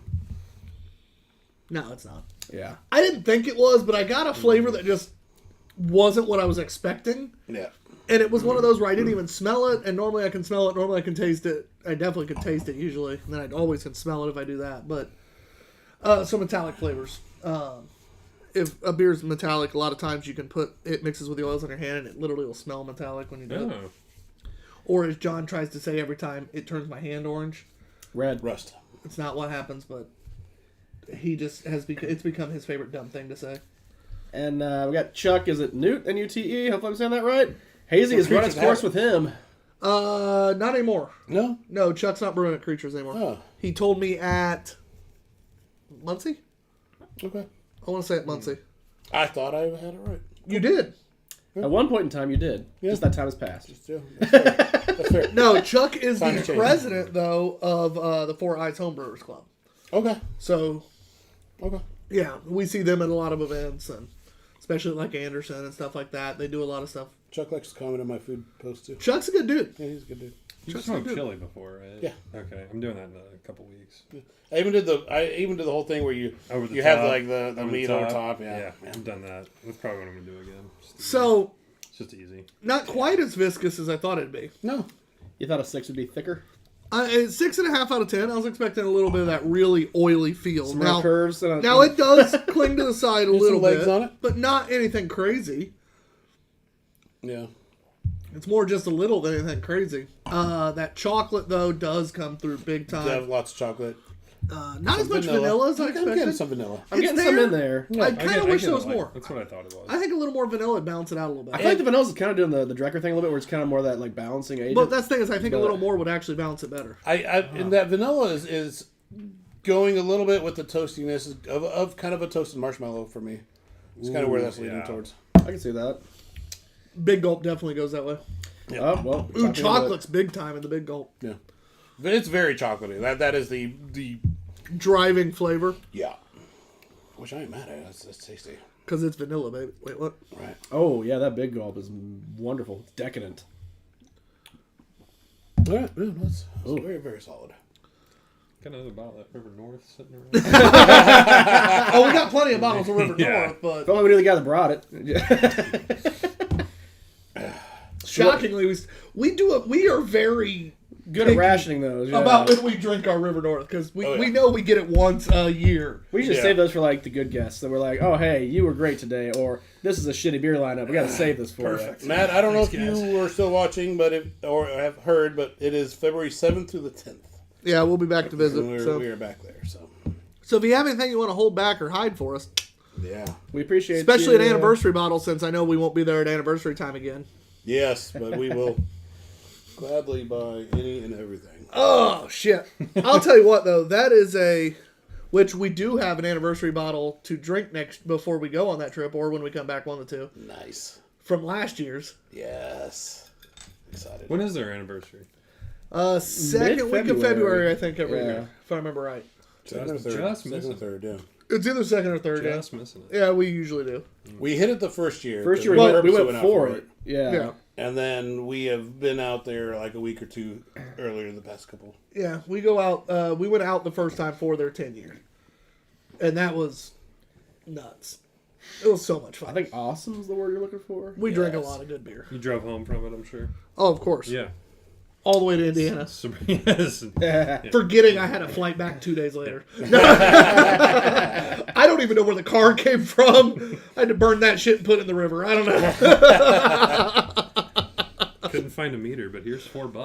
S3: No, it's not.
S5: yeah.
S3: I didn't think it was, but I got a flavor that just wasn't what I was expecting.
S4: Yeah.
S3: And it was one of those where I didn't even smell it, and normally I can smell it, normally I can taste it. I definitely can taste it usually, and then I always can smell it if I do that. But some metallic flavors. If a beer's metallic, a lot of times you can put it mixes with the oils on your hand, and it literally will smell metallic when you do it.
S2: Oh.
S3: Or as John tries to say every time, it turns my hand orange.
S5: Red.
S4: Rust.
S3: It's not what happens, but he just has it's become his favorite dumb thing to say.
S5: And we got Chuck. Is it Newt? N-U-T-E? Hopefully I'm saying that right. Hazy
S4: Well,
S5: has run its
S4: Creatures
S5: course
S4: have
S5: with him.
S3: Not anymore.
S4: No.
S3: No, Chuck's not brewing at Creatures anymore.
S4: Oh.
S3: He told me at Muncie.
S4: Okay.
S3: I want to say at Muncie.
S4: I thought I had it right.
S3: You did.
S5: At one point in time, you did.
S4: Yeah.
S5: Just that time has passed.
S4: Yeah, that's fair. That's fair.
S3: No, Chuck is
S4: Time
S3: the
S4: to change.
S3: president though of the Four Eyes Homebrewers Club.
S4: Okay.
S3: So
S4: Okay.
S3: yeah, we see them at a lot of events, and especially like Anderson and stuff like that. They do a lot of stuff.
S4: Chuck likes to comment on my food post too.
S3: Chuck's a good dude.
S4: Yeah, he's a good dude.
S2: You
S3: Just
S2: smoked
S3: good.
S2: chili before, right?
S4: Yeah.
S2: Okay, I'm doing that in a couple weeks.
S4: I even did the whole thing where you
S2: Over the
S4: have
S2: top.
S4: like the
S2: Over the
S4: meat over top. Yeah.
S2: I've done that. That's probably what I'm gonna do again.
S3: So
S2: It's just easy.
S3: not quite as viscous as I thought it'd be.
S4: No.
S5: You thought a 6 would be thicker?
S3: 6.5 out of 10. I was expecting a little bit of that really oily feel.
S5: Some real curves?
S3: Now it does cling to the side a
S4: There's
S3: little
S4: some legs
S3: bit,
S4: on it.
S3: but not anything crazy.
S4: Yeah.
S3: It's more just a little than anything crazy. That chocolate though does come through big
S4: Does have
S3: time.
S4: lots of chocolate.
S3: Not as much vanilla as I
S4: I'm getting
S3: expected.
S4: some vanilla.
S5: I'm getting some in there.
S3: I kind of wish there was
S2: like,
S3: more.
S2: That's what I thought it was.
S3: I think a little more vanilla would balance it out a little bit.
S5: I feel like the vanilla's kind of doing the Drecker thing a little bit, where it's kind of more that like balancing agent.
S3: But that's the thing is, I think a little more would actually balance it better.
S4: And that vanilla is going a little bit with the toastiness of kind of a toasted marshmallow for me. It's kind of where that's leading towards.
S5: I can see that.
S3: Big Gulp definitely goes that way.
S4: Yeah.
S5: Oh well.
S3: Ooh, chocolate's big time in the Big Gulp.
S4: Yeah. But it's very chocolatey. That is the
S3: Driving flavor.
S4: yeah. Which I ain't mad at. That's tasty.
S3: Because it's vanilla, baby. Wait, what?
S4: Right.
S5: Oh yeah, that big gulp is wonderful. It's decadent.
S4: All right. Yeah, that's very, very solid.
S2: Got another bottle at River North sitting around.
S3: Oh, we got plenty of bottles of River
S2: Yeah.
S3: North, but
S5: If only we knew the guy that brought it.
S3: shockingly, we are very
S5: Good
S3: picky
S5: at rationing those. Yeah.
S3: about when we drink our River North because we know we get it once a year.
S5: We should
S4: Yeah.
S5: save those for like the good guests that we're like, oh hey, you were great today, or this is a shitty beer lineup. We got to save this for you.
S4: Matt, I don't know if
S2: Thanks,
S4: you are still watching, or have heard, but it is February 7th through the 10th.
S3: Yeah, we'll be back to visit.
S4: We
S3: So
S4: are back there.
S3: if you have anything you want to hold back or hide for us,
S4: Yeah.
S5: We appreciate
S3: especially
S5: you,
S3: an anniversary bottle, since I know we won't be there at anniversary time again.
S4: Yes, but we will gladly buy any and everything.
S3: Oh shit! I'll tell you what though, that is which we do have an anniversary bottle to drink before we go on that trip, or when we come back, one of the two,
S4: Nice.
S3: from last year's.
S4: Yes. Excited.
S2: When is their anniversary?
S3: Second week of
S5: Mid-February.
S3: February, I think, every
S5: Yeah.
S3: year, if I remember right.
S4: Second or
S2: Just
S4: third. Second
S2: missing
S4: or third, yeah.
S3: It's either second or third. Yeah.
S2: Just missing it.
S3: Yeah, we usually do.
S4: We hit it the first year.
S5: First year
S4: because
S5: we
S4: purposely
S5: went
S4: out
S5: for it. Yeah.
S3: Yeah.
S4: And then we have been out there like a week or two earlier the past couple.
S3: Yeah, we go out. We went out the first time for their 10 year, and that was nuts. It was so much fun.
S5: I think awesome is the word you're looking for.
S3: we drink a lot of good beer.
S2: You drove home from it, I'm sure.
S3: Oh, of course.
S2: Yeah.
S3: All the way to Indiana.
S2: So, yes.
S3: Forgetting I had a flight back 2 days later. I don't even know where the car came from. I had to burn that shit and put it in the river. I don't know.
S2: Couldn't find a meter, but here's $4.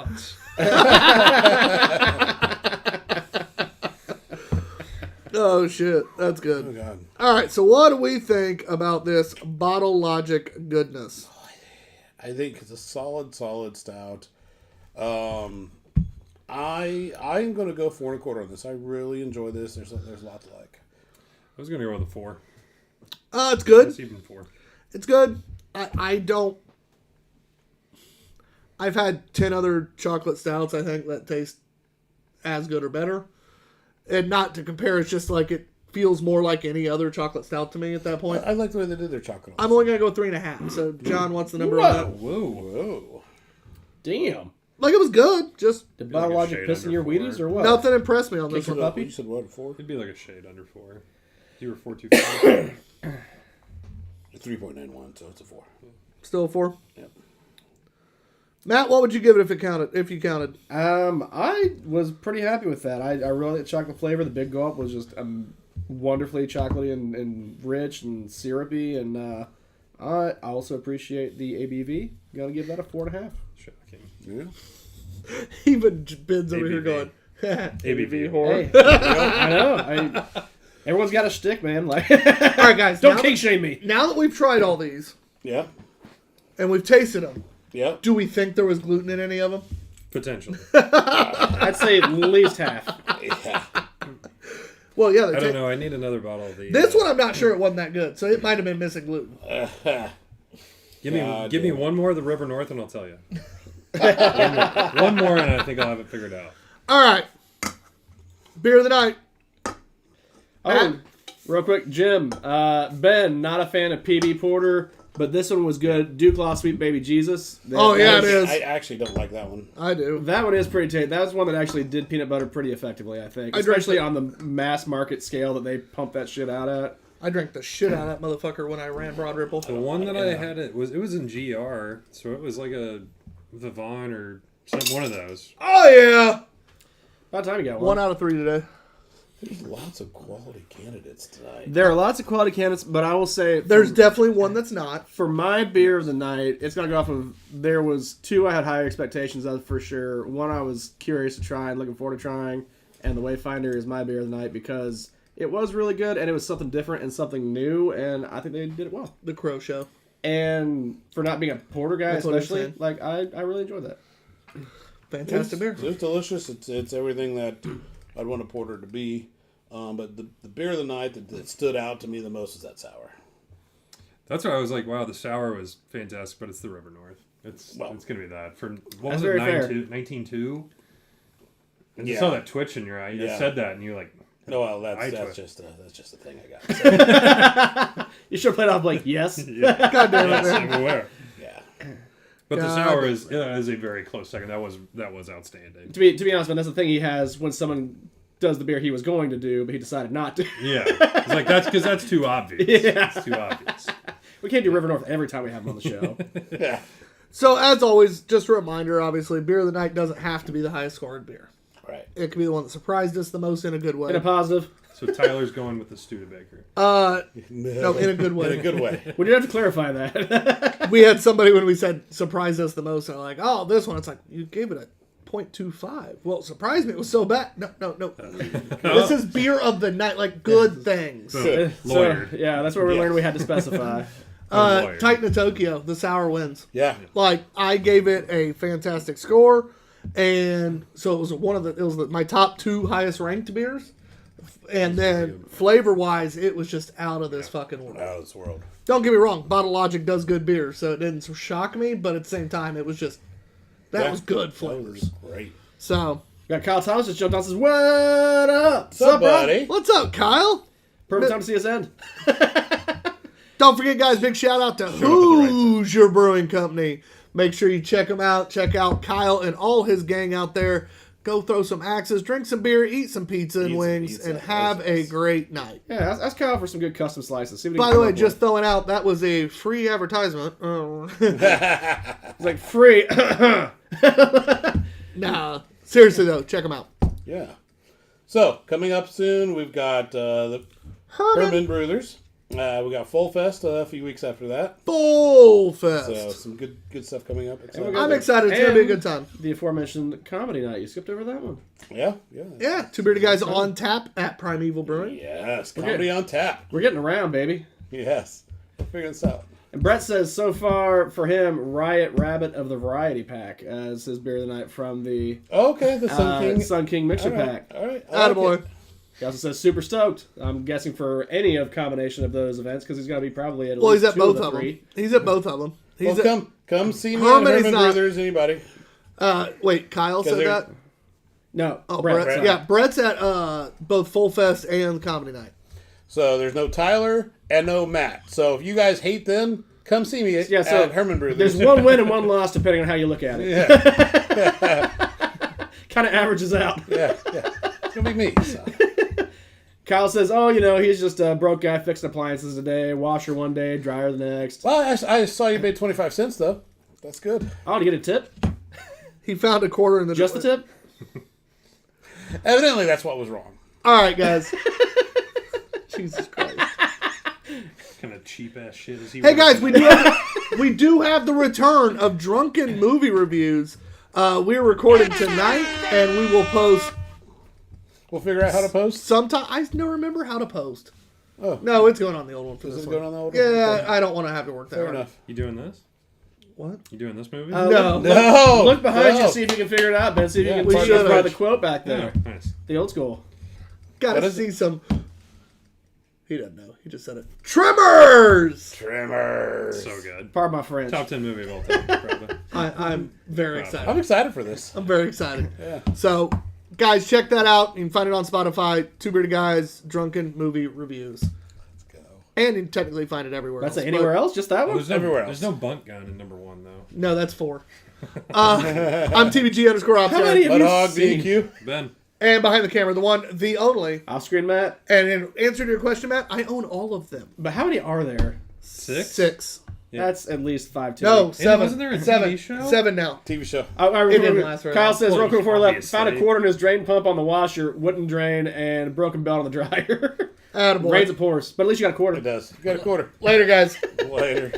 S3: Oh shit, that's
S4: Oh,
S3: good.
S4: God.
S3: All right, so what do we think about this Bottle Logic goodness?
S4: I think it's a solid stout. I'm going to go 4 1/4 on this. I really enjoy this. There's a lot to like.
S2: I was going to go with a 4.
S3: It's good.
S2: It's even 4.
S3: It's good. I don't. I've had 10 other chocolate stouts, I think, that taste as good or better. And not to compare, it's just like it feels more like any other chocolate stout to me at that point.
S4: I like the way they did their chocolate.
S3: I'm only going to go 3.5. So, John, what's the number on that?
S4: Whoa.
S5: Damn.
S3: Like, it was good. Just
S5: Did
S2: like
S5: Bottle
S2: a
S5: Logic
S2: shade
S5: piss in
S2: under
S5: your
S2: 4.
S5: Wheaties or what?
S3: nothing impressed me on this
S5: Kick your
S3: one.
S5: puppy?
S4: You said what, 4?
S2: It'd be like a shade under 4. You were 4.25.
S4: 3.91, so it's a 4.
S3: Still a 4.
S4: Yep.
S3: Matt, what would you give it if you counted?
S5: I was pretty happy with that. I really like the chocolate flavor. The Big Gulp was just wonderfully chocolatey and rich and syrupy, and I also appreciate the ABV. Gotta give that a 4.5.
S2: Shocking.
S4: Yeah.
S3: Even Ben's over here
S2: ABV.
S3: going,
S2: ABV
S3: whore.
S5: Hey, I know. Everyone's got a stick, man. Like,
S3: All right, guys.
S5: don't
S3: now,
S5: king shame me.
S3: now that we've tried all these
S4: Yeah.
S3: and we've tasted them,
S4: Yep.
S3: do we think there was gluten in any of them?
S2: Potentially.
S5: I'd say at least half.
S4: Yeah.
S3: Well, yeah.
S2: I don't know. I need another bottle of the.
S3: This one, I'm not sure it wasn't that good, so it might have been missing gluten.
S2: Give me
S4: God
S2: give me
S4: damn it.
S2: one more of the River North, and I'll tell you. one more, and I think I'll have it figured out.
S3: All right. Beer of the night.
S5: Oh, real quick, Jim. Ben, not a fan of PB Porter, but this one was good. Duke Law Sweet Baby Jesus.
S3: Yeah, it is.
S4: I actually don't like that one.
S3: I do.
S5: That one is pretty tasty. That was one that actually did peanut butter pretty effectively, I think.
S3: I drank
S5: Especially
S3: it.
S5: on the mass market scale that they pump that shit out at.
S3: I drank the shit out of that motherfucker when I ran Broad Ripple.
S2: The one that I had it was in GR, so it was like a Vivon or one of those.
S3: Oh, yeah.
S5: About time you got one.
S3: 1 out of 3 today.
S4: There's lots of quality candidates tonight.
S5: There are lots of quality candidates, but I will say
S3: There's definitely one that's not.
S5: for my beer of the night, it's gonna go off of. There was 2 I had higher expectations of for sure. One I was curious to try and looking forward to trying, and the Wayfinder is my beer of the night because it was really good and it was something different and something new, and I think they did it well.
S3: The Crow Show.
S5: And for not being a porter guy,
S3: That's what I'm
S5: especially,
S3: saying.
S5: like I really enjoyed that.
S3: Fantastic beer.
S4: It's delicious. It's everything that I'd want a porter to be. But the beer of the night that stood out to me the most is that sour.
S2: That's why I was like, wow, the sour was fantastic, but it's the River North. It's going to be that. For what
S5: That's
S2: was it,
S5: very fair.
S2: 19.2? And you
S4: Yeah.
S2: saw that twitch in your eye. You
S4: Yeah.
S2: said that, and you're like,
S4: No, well,
S2: I
S4: that's
S2: twitch.
S4: just a thing I got.
S5: You should have played off like yes.
S2: yeah,
S3: God damn it,
S2: yes,
S3: man.
S2: I'm aware.
S4: Yeah.
S2: But the
S3: God.
S2: sour is a very close second. That was outstanding.
S5: To be honest, man, that's the thing he has when someone does the beer he was going to do, but he decided not to.
S2: Yeah, it's like that's because that's too obvious.
S5: Yeah.
S2: It's too obvious.
S5: We can't do River North every time we have him on the show.
S4: Yeah.
S3: So, as always, just a reminder, obviously, beer of the night doesn't have to be the highest scoring beer.
S4: Right.
S3: It could be the one that surprised us the most in a good way.
S5: In a positive.
S2: So Tyler's going with the Studebaker.
S3: No, in a good way.
S4: In a good way.
S5: We did have to clarify that.
S3: We had somebody when we said surprised us the most, and they're like, oh, this one. It's like, you gave it a 0.25. Well, it surprised me. It was so bad. No. This is beer of the night, like good things.
S2: Boom.
S5: So,
S2: Lawyered.
S5: yeah, that's where we
S4: Yeah.
S5: learned we had to specify.
S2: Lawyered.
S3: Titan of Tokyo, the sour wins.
S4: Yeah.
S3: Like, I gave it a fantastic score, and so it was my top 2 highest ranked beers. And then flavor wise, it was just out of this fucking world.
S4: Out of this world.
S3: Don't get me wrong, Bottle Logic does good beer, so it didn't shock me, but at the same time, it was just that
S4: Yeah.
S3: was good
S4: That
S3: flavors.
S4: was great.
S3: So,
S5: Got Kyle Thomas just jumped on and says, "What up?
S4: What's up,
S5: bro?
S4: buddy?
S3: what's up, Kyle?
S5: Perfect time to see us end."
S3: Don't forget, guys, big shout out to Hoosier Brewing Company. Make sure you check them out. Check out Kyle and all his gang out there. Go throw some axes, drink some beer, eat some pizza and
S4: Eat some
S3: wings,
S4: pizza.
S3: and have a great night.
S5: Yeah, ask Kyle for some good custom slices. See what he
S3: By
S5: can
S3: the
S5: come
S3: way,
S5: up
S3: just
S5: with.
S3: throwing out, that was a free advertisement.
S5: It's like free.
S3: Nah, seriously though, check them out.
S4: Yeah. So, coming up soon, we've got the Herman Brothers. We got Full Fest a few weeks after that.
S3: Full Fest.
S4: So, some good stuff coming up.
S5: we got
S3: I'm excited. It's going to be a good time.
S5: The aforementioned comedy night. You skipped over that one.
S4: Yeah.
S3: Yeah, Two Bearded Guys on tap at Primeval Brewing.
S4: Yes. Comedy on tap.
S5: We're getting around, baby.
S4: Yes. We'll figure this out.
S5: And Brett says so far for him, Riot Rabbit of the Variety Pack as his beer of the night from the
S4: Okay, the Sun King.
S5: Sun King Mixer
S4: All right.
S5: Pack.
S4: All right. I like
S3: Attaboy.
S4: it.
S5: He also says super stoked. I'm guessing for any of combination of those events because he's got to be probably at
S3: Well,
S5: least
S3: he's at
S5: two
S3: both
S5: of the
S3: of them.
S5: three.
S3: He's at both of them. He's
S4: Well, come see me
S3: Herman
S4: at
S3: is
S4: Herman
S3: not-
S4: Brothers. Anybody?
S3: wait, Kyle said
S4: they're-
S3: that?
S5: No,
S3: Oh,
S5: Brett.
S3: Brett.
S5: sorry.
S3: Yeah, Brett's at both Full Fest and Comedy Night.
S4: So there's no Tyler and no Matt. So if you guys hate them, come see me
S5: Yeah, so
S4: at Herman Brothers.
S5: There's one win and one loss depending on how you look at it.
S4: Yeah,
S5: Kind of averages out.
S4: yeah. It's gonna be me. So.
S5: Kyle says, "Oh, he's just a broke guy fixing appliances today. Washer one day, dryer the next.
S4: Well, I saw you made 25 cents though. That's good.
S5: I want to get a tip.
S3: He found a quarter in the
S5: Just the tip.
S4: Evidently, that's what was wrong.
S3: All right, guys. Jesus Christ.
S2: Kind of cheap ass shit is he?
S3: Hey guys, we do have the return of drunken movie reviews. We're recording tonight, and we will post
S4: We'll figure out how to post.
S3: sometime. I don't remember how to post.
S4: Oh.
S3: No, it's going on the old one for
S4: Is
S3: this
S4: it
S3: one.
S4: going on the old one?
S3: Yeah,
S4: Okay.
S3: I don't want to have to work that
S4: Fair
S3: hard.
S4: enough.
S2: You doing this?
S3: What?
S2: You doing this movie?
S3: No.
S4: No.
S5: Look behind
S4: no.
S5: you, see if you can figure it out, Ben. See if
S4: Yeah,
S5: you can
S3: we
S5: parse
S3: should.
S5: out the quote back
S2: Yeah,
S5: there.
S2: nice.
S5: The old school.
S3: Gotta
S4: What is
S3: see some. He doesn't know. He just said it. Tremors.
S4: Tremors.
S2: So good.
S5: Pardon my French.
S2: Top 10 movie of all time, probably.
S3: I'm very
S4: I'm
S3: excited.
S4: excited for this.
S3: I'm very excited.
S4: Yeah.
S3: So, guys, check that out. You can find it on Spotify. Two Bearded Guys, drunken movie reviews.
S4: Let's go.
S3: And you can technically find it everywhere
S5: That's
S3: else.
S5: it. Anywhere
S3: but-
S5: else? Just that one?
S2: There's no,
S4: Everywhere
S2: There's
S4: else.
S2: no bunt gun in number 1, though.
S3: No, that's 4. I'm TBG_Opta.
S5: How many
S4: But
S5: you
S4: hog
S5: seen?
S4: DQ.
S2: Ben.
S3: And behind the camera, the one, the only.
S5: Off-screen, Matt.
S3: And in answer to your question, Matt, I own all of them.
S5: But how many are there?
S2: 6?
S3: 6.
S2: Yeah.
S5: That's at least 5 too.
S3: No, 7.
S2: wasn't there a
S3: seven.
S2: TV show?
S3: 7 now.
S4: TV show.
S5: I
S3: It didn't
S5: remember.
S3: last very
S5: Kyle
S3: long.
S5: says, real quick before we left,
S2: Obviously.
S5: found a quarter in his drain pump on the washer, wouldn't drain, and broken belt on the dryer.
S3: Attaboy.
S5: Rains it pours. But at least you got a quarter.
S4: It does. You got a quarter.
S3: Later, guys.
S4: Later.